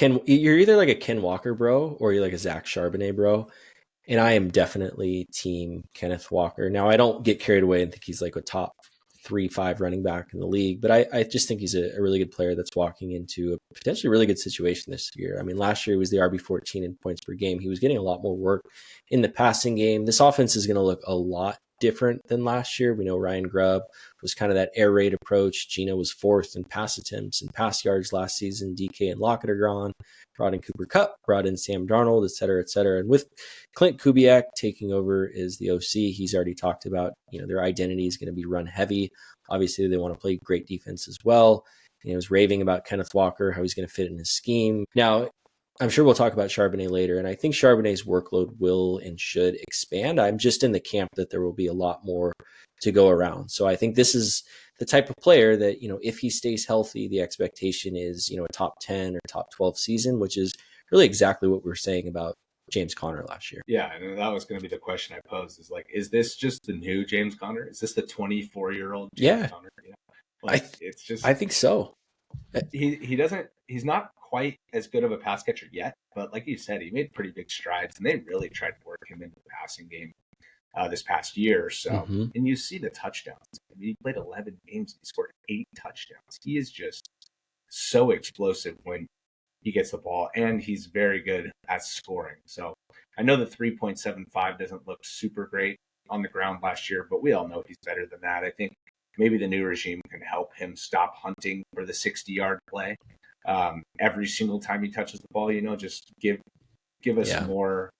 Speaker 2: you're either like a Ken Walker bro or you're like a Zach Charbonnet bro. And I am definitely team Kenneth Walker. Now, I don't get carried away and think he's like a top 3-5 running back in the league, but I just think he's a really good player that's walking into a potentially really good situation this year. I mean, last year he was the RB14 in points per game. He was getting a lot more work in the passing game. This offense is going to look a lot different than last year. We know Ryan Grubb was kind of that air raid approach. Geno was fourth in pass attempts and pass yards last season. DK and Lockett are gone. Brought in Cooper Kupp, brought in Sam Darnold, et cetera, et cetera. And with Clint Kubiak taking over as the OC, he's already talked about, their identity is going to be run heavy. Obviously, they want to play great defense as well. He was raving about Kenneth Walker, how he's going to fit in his scheme. Now, I'm sure we'll talk about Charbonnet later, and I think Charbonnet's workload will and should expand. I'm just in the camp that there will be a lot more to go around. So I think this is the type of player that, if he stays healthy, the expectation is, a top 10 or top 12 season, which is really exactly what we were saying about James Conner last year.
Speaker 1: Yeah, and that was going to be the question I posed is is this just the new James Conner? Is this the 24-year-old James Conner? It's just,
Speaker 2: I think so.
Speaker 1: He's not quite as good of a pass catcher yet, but like you said, he made pretty big strides, and they really tried to work him into the passing game this past year. So, and you see the touchdowns. He played 11 games and he scored 8 touchdowns. He is just so explosive when he gets the ball, and he's very good at scoring. So I know the 3.75 doesn't look super great on the ground last year, but we all know he's better than that. I think maybe the new regime can help him stop hunting for the 60-yard play. Every single time he touches the ball, just give us more.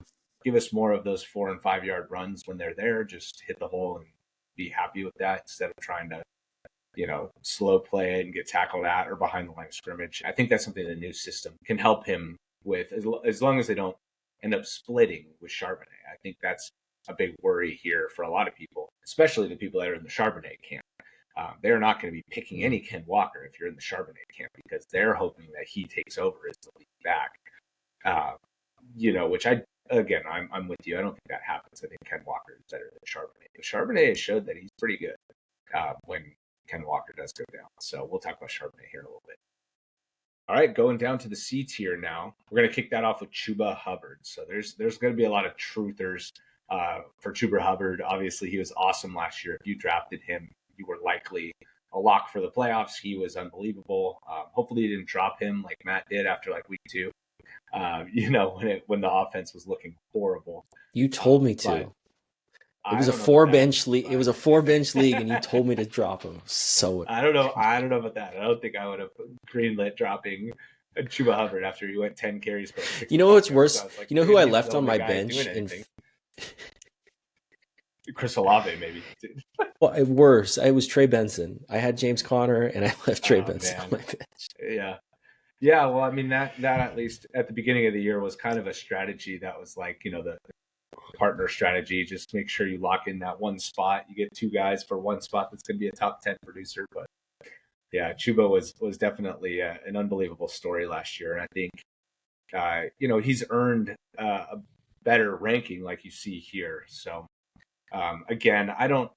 Speaker 1: Give us more of those 4 and 5 yard runs when they're there. Just hit the hole and be happy with that instead of trying to, slow play it and get tackled at or behind the line of scrimmage. I think that's something the new system can help him with, as long as they don't end up splitting with Charbonnet. I think that's a big worry here for a lot of people, especially the people that are in the Charbonnet camp. They're not going to be picking any Ken Walker if you're in the Charbonnet camp, because they're hoping that he takes over as the lead back. Which I'm with you. I don't think that happens. I think Ken Walker is better than Charbonnet. But Charbonnet has showed that he's pretty good when Ken Walker does go down. So we'll talk about Charbonnet here in a little bit. All right, going down to the C tier now. We're going to kick that off with Chuba Hubbard. So there's going to be a lot of truthers for Chuba Hubbard. Obviously, he was awesome last year. If you drafted him, you were likely a lock for the playoffs. He was unbelievable. Hopefully, you didn't drop him like Matt did after week 2. When the offense was looking horrible.
Speaker 2: You told me to. It was a 4-bench league. It was a 4-bench league, and you told me to drop him. So
Speaker 1: I don't know about that. I don't think I would have greenlit dropping Chuba Hubbard after he went 10 carries for 6.
Speaker 2: You know what's worse? You know who I left on my bench?
Speaker 1: Chris Olave, maybe.
Speaker 2: Well, worse. I was Trey Benson. I had James Conner, and I left Trey Benson on my bench.
Speaker 1: Yeah. Yeah, well, I mean, that at least at the beginning of the year was kind of a strategy that was the partner strategy. Just make sure you lock in that one spot. You get 2 guys for one spot that's going to be a top 10 producer. But yeah, Chuba was definitely an unbelievable story last year. And I think, he's earned a better ranking like you see here. So, again, I don't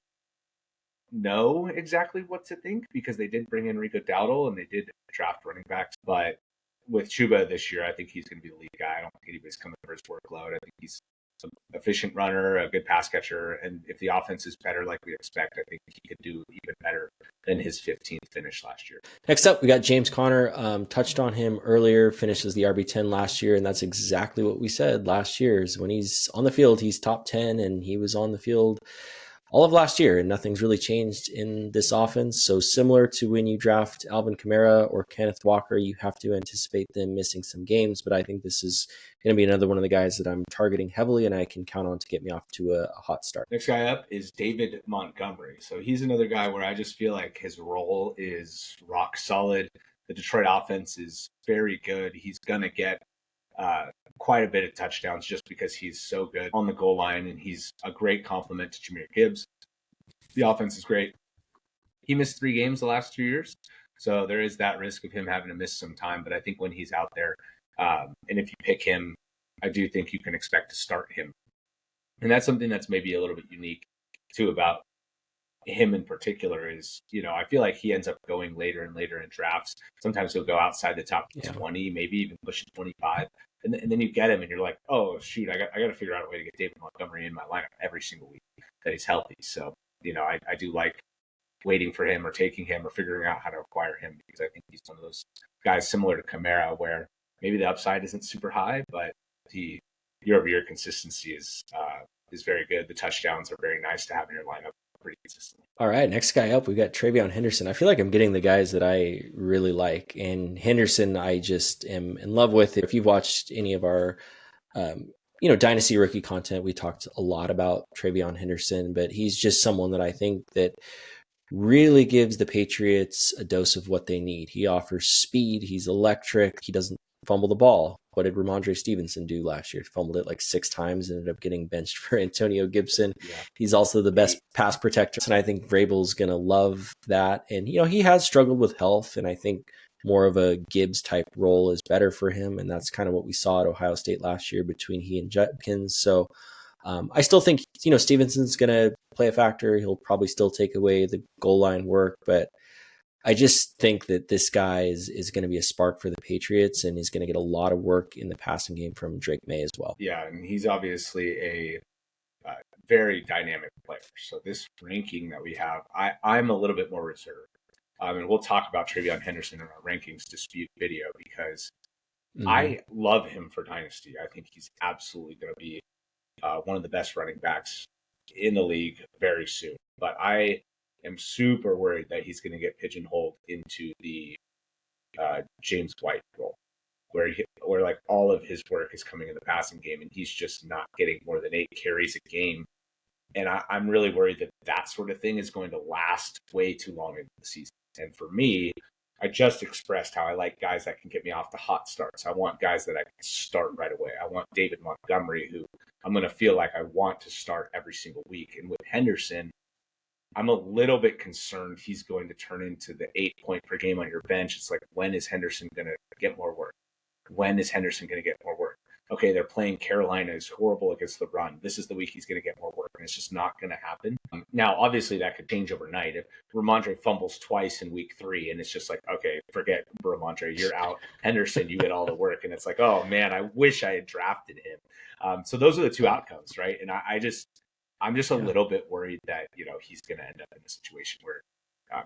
Speaker 1: know exactly what to think, because they did bring in Rico Dowdle and they did draft running backs. But with Chuba this year, I think he's going to be the lead guy. I don't think anybody's coming for his workload. I think he's an efficient runner, a good pass catcher, and if the offense is better like we expect, I think he could do even better than his 15th finish last year.
Speaker 2: Next up, we got James Conner. Touched on him earlier, finished as the RB10 last year, and that's exactly what we said last year. Is when he's on the field, he's top 10, and he was on the field all of last year, and nothing's really changed in this offense. So similar to when you draft Alvin Kamara or Kenneth Walker, you have to anticipate them missing some games. But I think this is going to be another one of the guys that I'm targeting heavily, and I can count on to get me off to a hot start.
Speaker 1: Next guy up is David Montgomery. So he's another guy where I just feel like his role is rock solid. The Detroit offense is very good. He's going to get quite a bit of touchdowns just because he's so good on the goal line, and he's a great complement to Jahmyr Gibbs. The offense is great. He missed 3 games the last 2 years, so there is that risk of him having to miss some time. But I think when he's out there, and if you pick him, I do think you can expect to start him. And that's something that's maybe a little bit unique too about him in particular is, I feel like he ends up going later and later in drafts. Sometimes he'll go outside the top 20, maybe even pushing 25. And then you get him and you're like, oh, shoot, I got to figure out a way to get David Montgomery in my lineup every single week that he's healthy. So, I do like waiting for him or taking him or figuring out how to acquire him, because I think he's one of those guys similar to Kamara where maybe the upside isn't super high, but the year-over-year consistency is is very good. The touchdowns are very nice to have in your lineup pretty consistently.
Speaker 2: All right, next guy up, we got TreVeyon Henderson. I feel like I'm getting the guys that I really like, and Henderson I just am in love with. If you've watched any of our Dynasty rookie content, we talked a lot about TreVeyon Henderson, but he's just someone that I think that really gives the Patriots a dose of what they need. He offers speed. He's electric. He doesn't fumble the ball. What did Ramondre Stevenson do last year? He fumbled it like 6 times, ended up getting benched for Antonio Gibson. Yeah. He's also the best pass protector, and I think Vrabel's going to love that. And, he has struggled with health, and I think more of a Gibbs type role is better for him. And that's kind of what we saw at Ohio State last year between he and Judkins. So I still think, Stevenson's going to play a factor. He'll probably still take away the goal line work, but I just think that this guy is going to be a spark for the Patriots, and he's going to get a lot of work in the passing game from Drake May as well.
Speaker 1: Yeah, and he's obviously a very dynamic player. So this ranking that we have, I'm a little bit more reserved. And we'll talk about TreVeyon Henderson in our rankings dispute video because I love him for Dynasty. I think he's absolutely going to be one of the best running backs in the league very soon. But I am super worried that he's going to get pigeonholed into the James White role, where like all of his work is coming in the passing game, and he's just not getting more than 8 carries a game. And I'm really worried that sort of thing is going to last way too long into the season. And for me, I just expressed how I like guys that can get me off the hot starts. I want guys that I can start right away. I want David Montgomery, who I'm going to feel like I want to start every single week. And with Henderson, I'm a little bit concerned he's going to turn into the 8 point per game on your bench. It's like, when is Henderson going to get more work? When is Henderson going to get more work? Okay, they're playing Carolina, is horrible against the run. This is the week he's going to get more work, and it's just not going to happen. Now, obviously, that could change overnight. If Ramondre fumbles twice in week 3, and it's just like, okay, forget Ramondre, you're out. Henderson, you get all the work. And it's like, oh, man, I wish I had drafted him. So those are the two outcomes, right? And I'm just a little bit worried that, he's going to end up in a situation where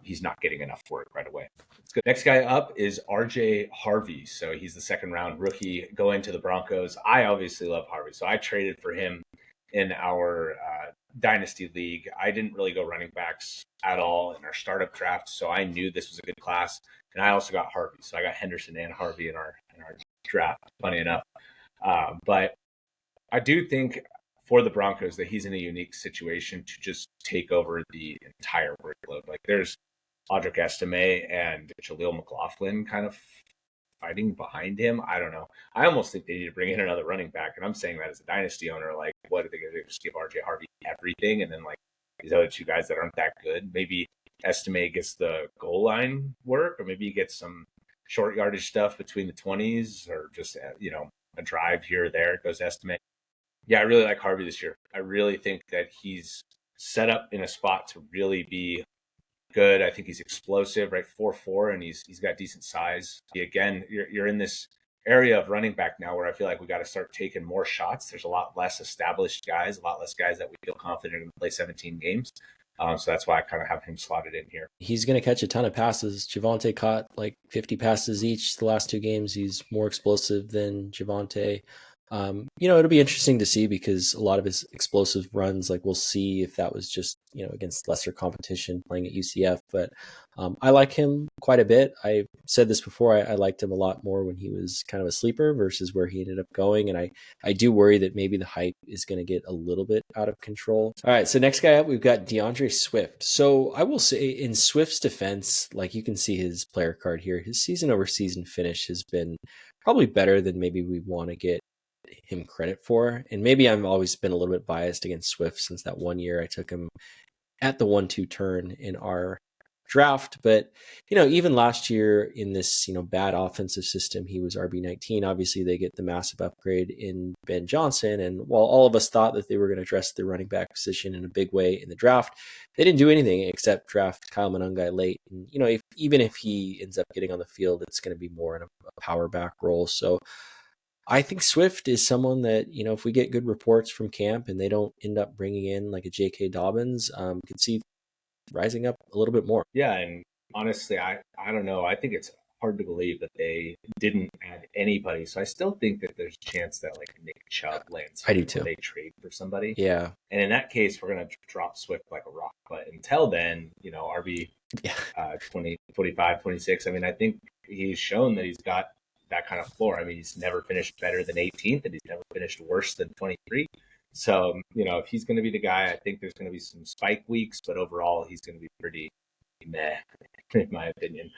Speaker 1: he's not getting enough work right away. It's good. Next guy up is RJ Harvey. So he's the 2nd round rookie going to the Broncos. I obviously love Harvey, so I traded for him in our Dynasty League. I didn't really go running backs at all in our startup draft, so I knew this was a good class. And I also got Harvey, so I got Henderson and Harvey in our draft, funny enough. But I do think for the Broncos that he's in a unique situation to just take over the entire workload. Like, there's Audric Estime and Jaleel McLaughlin kind of fighting behind him. I don't know. I almost think they need to bring in another running back. And I'm saying that as a Dynasty owner, like, what are they going to do? Just give RJ Harvey everything? And then, like, these other 2 guys that aren't that good, maybe Estime gets the goal line work, or maybe he gets some short yardage stuff between the 20s, or just, a drive here or there. It goes Estime. Yeah, I really like Harvey this year. I really think that he's set up in a spot to really be good. I think he's explosive, right? 4'4", and he's got decent size. Again, you're in this area of running back now where I feel like we got to start taking more shots. There's a lot less established guys, a lot less guys that we feel confident in to play 17 games. So that's why I kind of have him slotted in here.
Speaker 2: He's going to catch a ton of passes. Javonte caught like 50 passes each the last 2 games. He's more explosive than Javonte. It'll be interesting to see, because a lot of his explosive runs, like, we'll see if that was just, against lesser competition playing at UCF. But I like him quite a bit. I said this before. I liked him a lot more when he was kind of a sleeper versus where he ended up going. And I do worry that maybe the hype is going to get a little bit out of control. All right, so next guy up, we've got DeAndre Swift. So I will say, in Swift's defense, like, you can see his player card here. His season over season finish has been probably better than maybe we want to get him credit for. And maybe I've always been a little bit biased against Swift since that one year I took him at the 1-2 turn in our draft. But, even last year in this, bad offensive system, he was RB19. Obviously, they get the massive upgrade in Ben Johnson. And while all of us thought that they were going to address the running back position in a big way in the draft, they didn't do anything except draft Kyle Monangai late. And, even if he ends up getting on the field, it's going to be more in a power back role. So I think Swift is someone that, if we get good reports from camp and they don't end up bringing in like a J.K. Dobbins, could see rising up a little bit more.
Speaker 1: Yeah, and honestly, I don't know. I think it's hard to believe that they didn't add anybody. So I still think that there's a chance that like Nick Chubb lands
Speaker 2: I do
Speaker 1: here
Speaker 2: too.
Speaker 1: where they trade for somebody.
Speaker 2: Yeah.
Speaker 1: And in that case, we're going to drop Swift like a rock. But until then, RB 20, 25, 26. I mean, I think he's shown that he's got that kind of floor. I mean, he's never finished better than 18th, and he's never finished worse than 23. So, if he's going to be the guy, I think there's going to be some spike weeks, but overall, he's going to be pretty meh, in my opinion.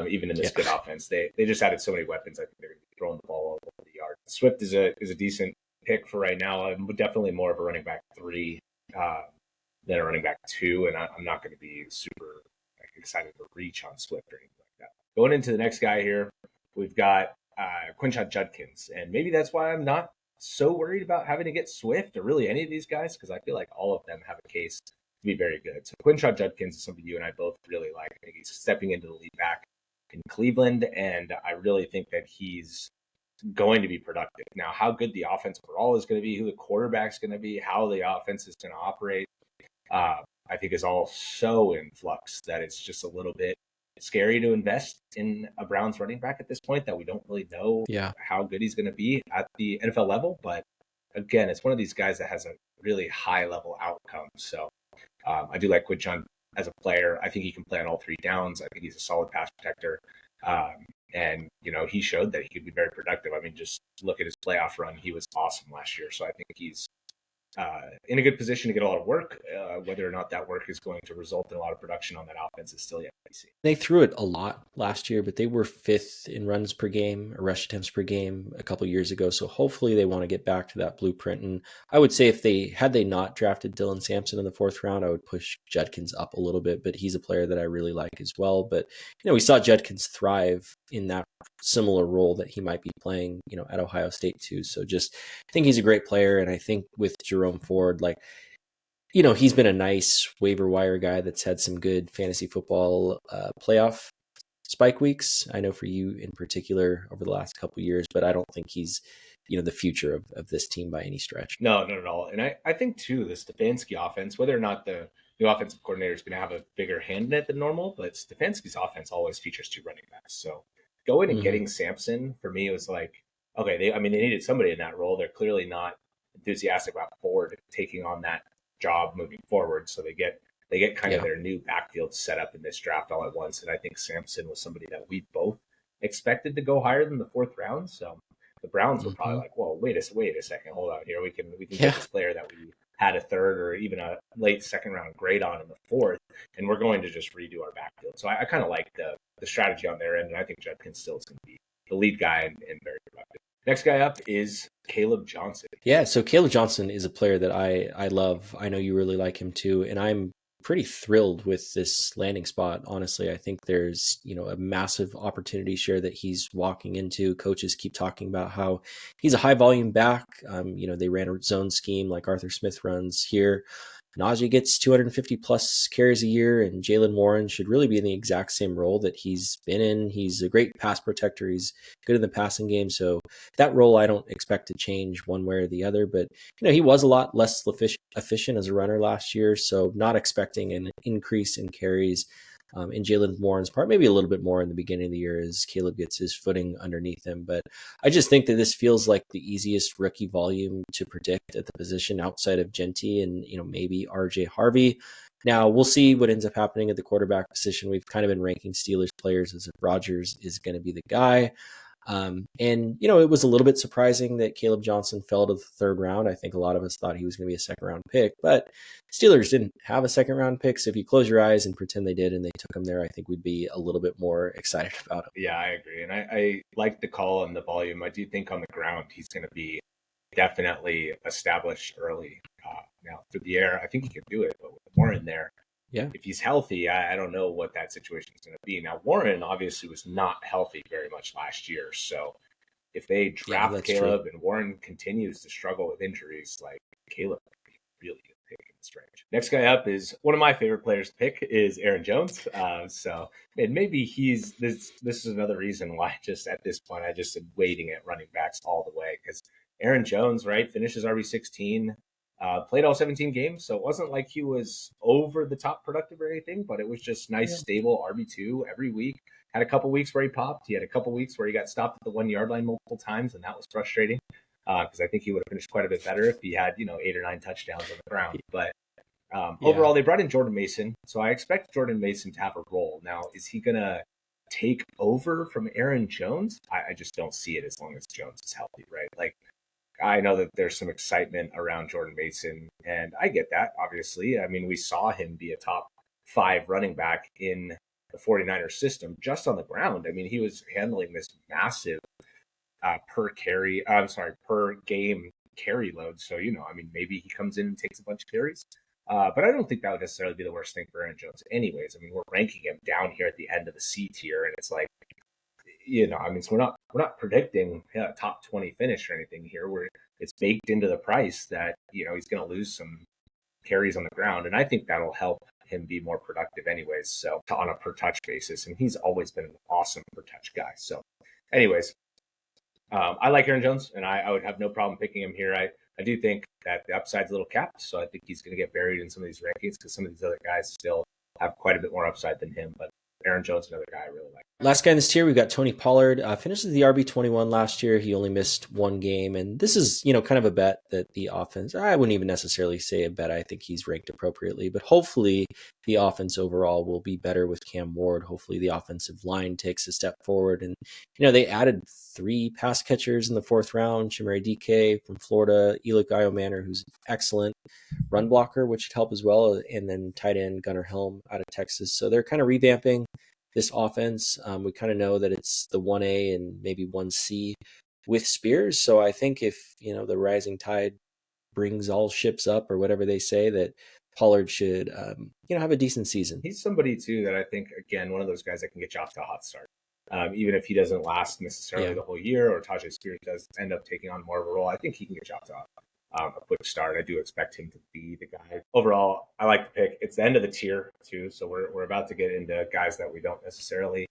Speaker 1: Even in this good offense, they just added so many weapons. I think they're going to be throwing the ball all over the yard. Swift is a decent pick for right now. I'm definitely more of a running back 3 than a running back 2, and I'm not going to be super excited to reach on Swift or anything like that. Going into the next guy here, we've got Quinshon Judkins, and maybe that's why I'm not so worried about having to get Swift or really any of these guys, because I feel like all of them have a case to be very good. So Quinshon Judkins is somebody you and I both really like. I think he's stepping into the lead back in Cleveland, and I really think that he's going to be productive. Now, how good the offense overall is going to be, who the quarterback's going to be, how the offense is going to operate, I think is all so in flux that it's just a little bit scary to invest in a Browns running back at this point, that we don't really know how good he's going to be at the NFL level. But again, it's one of these guys that has a really high level outcome. So I do like Quinshon as a player. I think he can play on all 3 downs. I think he's a solid pass protector. And he showed that he could be very productive. I mean, just look at his playoff run. He was awesome last year. So I think he's in a good position to get a lot of work. Whether or not that work is going to result in a lot of production on that offense is still yet to be seen.
Speaker 2: They threw it a lot last year, but they were 5th in runs per game, or rush attempts per game a couple years ago. So hopefully they want to get back to that blueprint. And I would say if they not drafted Dylan Sampson in the 4th round, I would push Judkins up a little bit, but he's a player that I really like as well. But, we saw Judkins thrive in that similar role that he might be playing, at Ohio State too. So I think he's a great player. And I think with Jerome Ford, he's been a nice waiver wire guy that's had some good fantasy football playoff spike weeks. I know for you in particular over the last couple of years, but I don't think he's, the future of this team by any stretch.
Speaker 1: No, not at all. And I think too, the Stefanski offense, whether or not the new offensive coordinator is going to have a bigger hand in it than normal, but Stefanski's offense always features 2 running backs. So going and getting Sampson, for me, it was like, okay, they needed somebody in that role. They're clearly not enthusiastic about Ford taking on that job moving forward. So they get kind of their new backfield set up in this draft all at once. And I think Sampson was somebody that we both expected to go higher than the 4th round. So the Browns were probably like, well, wait a second, hold on here. We can get this player that we had a 3rd or even a late 2nd round grade on in the 4th, and we're going to just redo our backfield. So I kind of like the strategy on their end, and I think Judkins still is going to be the lead guy and very productive. Next guy up is Kaleb Johnson.
Speaker 2: Yeah, so Kaleb Johnson is a player that I love. I know you really like him too, and I'm pretty thrilled with this landing spot. Honestly, I think there's, a massive opportunity share that he's walking into. Coaches keep talking about how he's a high volume back. They ran a zone scheme like Arthur Smith runs here. Najee gets 250 plus carries a year, and Jaylen Warren should really be in the exact same role that he's been in. He's a great pass protector. He's good in the passing game. So that role I don't expect to change one way or the other, but he was a lot less efficient as a runner last year. So not expecting an increase in carries in Jaylen Warren's part, maybe a little bit more in the beginning of the year as Kaleb gets his footing underneath him. But I just think that this feels like the easiest rookie volume to predict at the position outside of Jeanty and, maybe RJ Harvey. Now we'll see what ends up happening at the quarterback position. We've kind of been ranking Steelers players as if Rodgers is going to be the guy. It was a little bit surprising that Kaleb Johnson fell to the 3rd round. I think a lot of us thought he was going to be a 2nd round pick, but Steelers didn't have a 2nd round pick. So if you close your eyes and pretend they did and they took him there, I think we'd be a little bit more excited about him.
Speaker 1: Yeah, I agree. And I like the call on the volume. I do think on the ground, he's going to be definitely established early. Now through the air, I think he can do it, but with Warren there, if he's healthy, I don't know what that situation is going to be. Now, Warren obviously was not healthy very much last year. So if they draft Kaleb and Warren continues to struggle with injuries, like Kaleb would be really good pick in this range. Next guy up is one of my favorite players to pick is Aaron Jones. And maybe this is another reason why just at this point, I just am waiting at running backs all the way, because Aaron Jones, right, finishes RB16. Played all 17 games, so it wasn't like he was over the top productive or anything, but it was just nice, stable RB2 every week. had a couple weeks where he popped. He had a couple weeks where he got stopped at the 1 yard line multiple times, and that was frustrating because I think he would have finished quite a bit better if he had 8 or 9 touchdowns on the ground. But overall, they brought in Jordan Mason, so I expect Jordan Mason to have a role. Now, is he gonna take over from Aaron Jones? I just don't see it as long as Jones is healthy, right? Like, I know that there's some excitement around Jordan Mason, and I get that, obviously. I mean, we saw him be a top 5 running back in the 49ers system just on the ground. I mean, he was handling this massive per game carry load. So, I mean, maybe he comes in and takes a bunch of carries. But I don't think that would necessarily be the worst thing for Aaron Jones anyways. I mean, we're ranking him down here at the end of the C tier, and it's like, I mean, so we're not predicting a top 20 finish or anything here. It's baked into the price that, he's going to lose some carries on the ground. And I think that'll help him be more productive anyways. So on a per touch basis, and he's always been an awesome per touch guy. So anyways, I like Aaron Jones, and I would have no problem picking him here. I do think that the upside's a little capped, so I think he's going to get buried in some of these rankings because some of these other guys still have quite a bit more upside than him. But Aaron Jones, another guy I really like.
Speaker 2: Last guy in this tier, we've got Tony Pollard. Finishes the RB21 last year. He only missed 1 game. And this is, kind of a bet that the offense, I wouldn't even necessarily say a bet. I think he's ranked appropriately. But hopefully the offense overall will be better with Cam Ward. Hopefully the offensive line takes a step forward. And, they added 3 pass catchers in the 4th round. Chimere DK from Florida, Eli Manor, who's an excellent run blocker, which should help as well. And then tight end Gunnar Helm out of Texas. So they're kind of revamping this offense. We kind of know that it's the 1A and maybe 1C with Spears. So I think if, the rising tide brings all ships up or whatever they say, that Pollard should, have a decent season.
Speaker 1: He's somebody too that I think, again, one of those guys that can get you off to a hot start. Even if he doesn't last necessarily the whole year, or Tajay Spears does end up taking on more of a role, I think he can get you off to a quick start. I do expect him to be the guy. Overall, I like the pick. It's the end of the tier too, so we're about to get into guys that we don't necessarily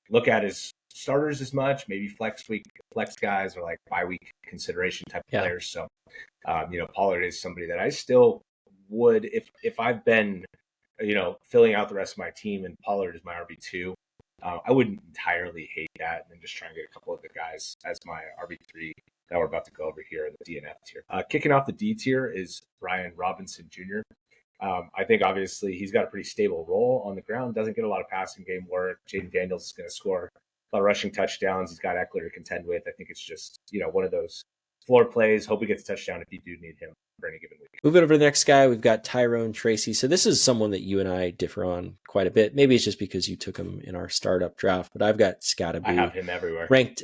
Speaker 1: look at as starters as much, maybe flex guys or like bye week consideration type players. So, Pollard is somebody that I still would, if I've been, filling out the rest of my team and Pollard is my RB2, I wouldn't entirely hate that, and then just try and get a couple of the guys as my RB3 that we're about to go over here in the DNF tier. Kicking off the D tier is Bijan Robinson Jr. I think obviously he's got a pretty stable role on the ground, doesn't get a lot of passing game work. Jaden Daniels is going to score a lot of rushing touchdowns. He's got Eckler to contend with. I think it's just, one of those floor plays. Hope he gets a touchdown if you do need him for any given week.
Speaker 2: Moving over to the next guy, we've got Tyrone Tracy. So this is someone that you and I differ on quite a bit. Maybe it's just because you took him in our startup draft, but I've got Skattebo.
Speaker 1: I have him everywhere.
Speaker 2: Ranked.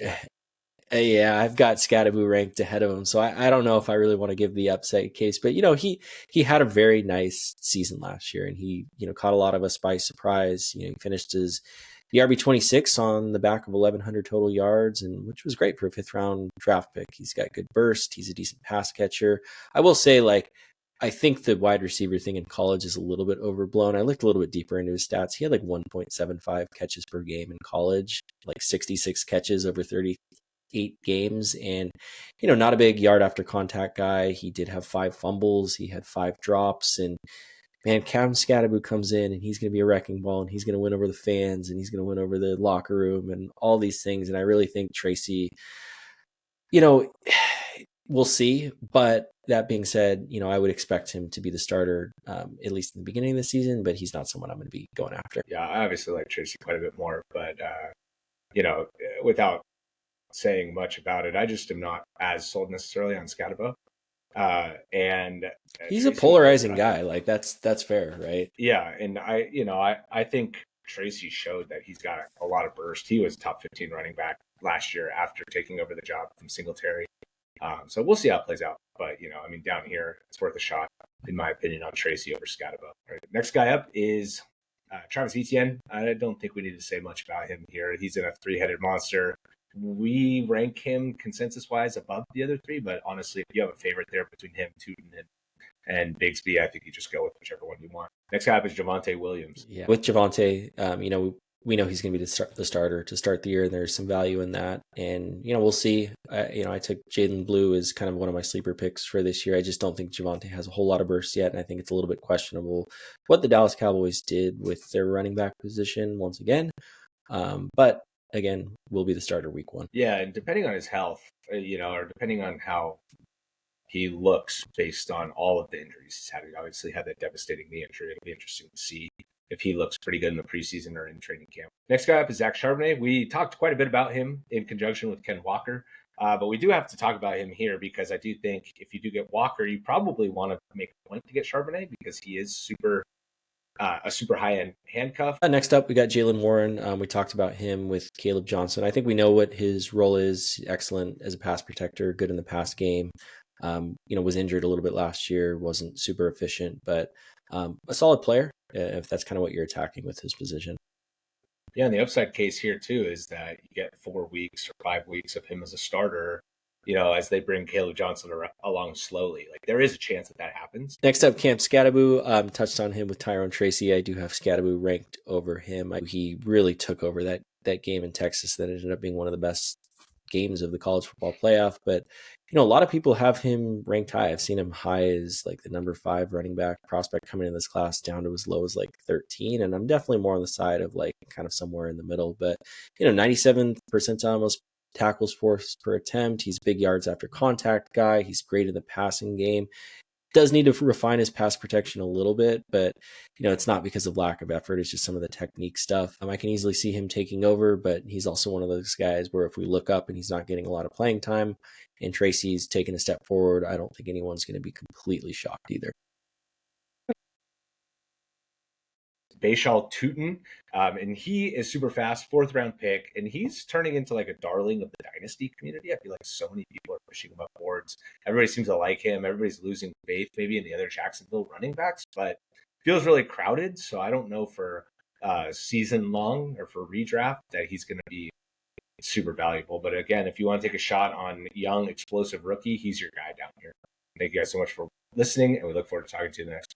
Speaker 2: Yeah, I've got Skattebo ranked ahead of him. So I don't know if I really want to give the upside case, but he had a very nice season last year, and he, caught a lot of us by surprise. He finished the RB26 on the back of 1,100 total yards, and which was great for a 5th round draft pick. He's got good burst. He's a decent pass catcher. I will say, I think the wide receiver thing in college is a little bit overblown. I looked a little bit deeper into his stats. He had 1.75 catches per game in college, 66 catches over 38 games, and not a big yard after contact guy. He did have 5 fumbles. He had 5 drops, and man, Cam Skattebo comes in and he's going to be a wrecking ball, and he's going to win over the fans, and he's going to win over the locker room and all these things. And I really think Tracy, we'll see. But that being said, I would expect him to be the starter, at least in the beginning of the season, but he's not someone I'm going to be going after.
Speaker 1: Yeah, I obviously like Tracy quite a bit more, but, without saying much about it, I just am not as sold necessarily on Skattebo. And
Speaker 2: he's Tracy, a polarizing guy. That's fair, right?
Speaker 1: Yeah. And I think Tracy showed that he's got a lot of burst. He was top 15 running back last year after taking over the job from Singletary. So we'll see how it plays out. But, down here, it's worth a shot, in my opinion, on Tracy over Skattebo. Right. Next guy up is Travis Etienne. I don't think we need to say much about him here. He's in a 3-headed monster. We rank him consensus-wise above the other 3, but honestly, if you have a favorite there between him, Tuten, and Bigsby, I think you just go with whichever one you want. Next guy up is Javonte Williams.
Speaker 2: Yeah, with Javonte, we know he's going to be the starter to start the year, and there's some value in that. And, we'll see. I took Jalen Blue as kind of one of my sleeper picks for this year. I just don't think Javonte has a whole lot of burst yet, and I think it's a little bit questionable what the Dallas Cowboys did with their running back position once again. But again, will be the starter week 1.
Speaker 1: Yeah, and depending on his health, or depending on how he looks based on all of the injuries he's had. He obviously had that devastating knee injury. It'll be interesting to see if he looks pretty good in the preseason or in training camp. Next guy up is Zach Charbonnet. We talked quite a bit about him in conjunction with Ken Walker, but we do have to talk about him here because I do think if you do get Walker, you probably want to make a point to get Charbonnet because he is a super high-end handcuff.
Speaker 2: Next up, we got Jaylen Warren. We talked about him with Kaleb Johnson. I think we know what his role is. Excellent as a pass protector, good in the pass game. Was injured a little bit last year, wasn't super efficient, but a solid player if that's kind of what you're attacking with his position.
Speaker 1: Yeah, and the upside case here too is that you get 4 weeks or 5 weeks of him as a starter, as they bring Kaleb Johnson along slowly. Like there is a chance that happens.
Speaker 2: Next up, Cam Skattebo. Touched on him with Tyrone Tracy. I do have Skattebo ranked over him. He really took over that game in Texas that ended up being one of the best games of the college football playoff. But a lot of people have him ranked high. I've seen him high as like the number 5 running back prospect coming in this class down to as low as like 13. And I'm definitely more on the side of like kind of somewhere in the middle. But 97th percentile most tackles forced per attempt. He's big yards after contact guy. He's great in the passing game. Does need to refine his pass protection a little bit, but it's not because of lack of effort. It's just some of the technique stuff. I can easily see him taking over, but he's also one of those guys where if we look up and he's not getting a lot of playing time and Tracy's taking a step forward, I don't think anyone's going to be completely shocked either.
Speaker 1: Bhayshul Tuten, and he is super fast, 4th round pick, and he's turning into like a darling of the dynasty community. I feel like so many people are pushing him up boards. Everybody seems to like him. Everybody's losing faith maybe in the other Jacksonville running backs, but feels really crowded. So I don't know for season long or for redraft that he's going to be super valuable. But again, if you want to take a shot on young, explosive rookie, he's your guy down here. Thank you guys so much for listening, and we look forward to talking to you in the next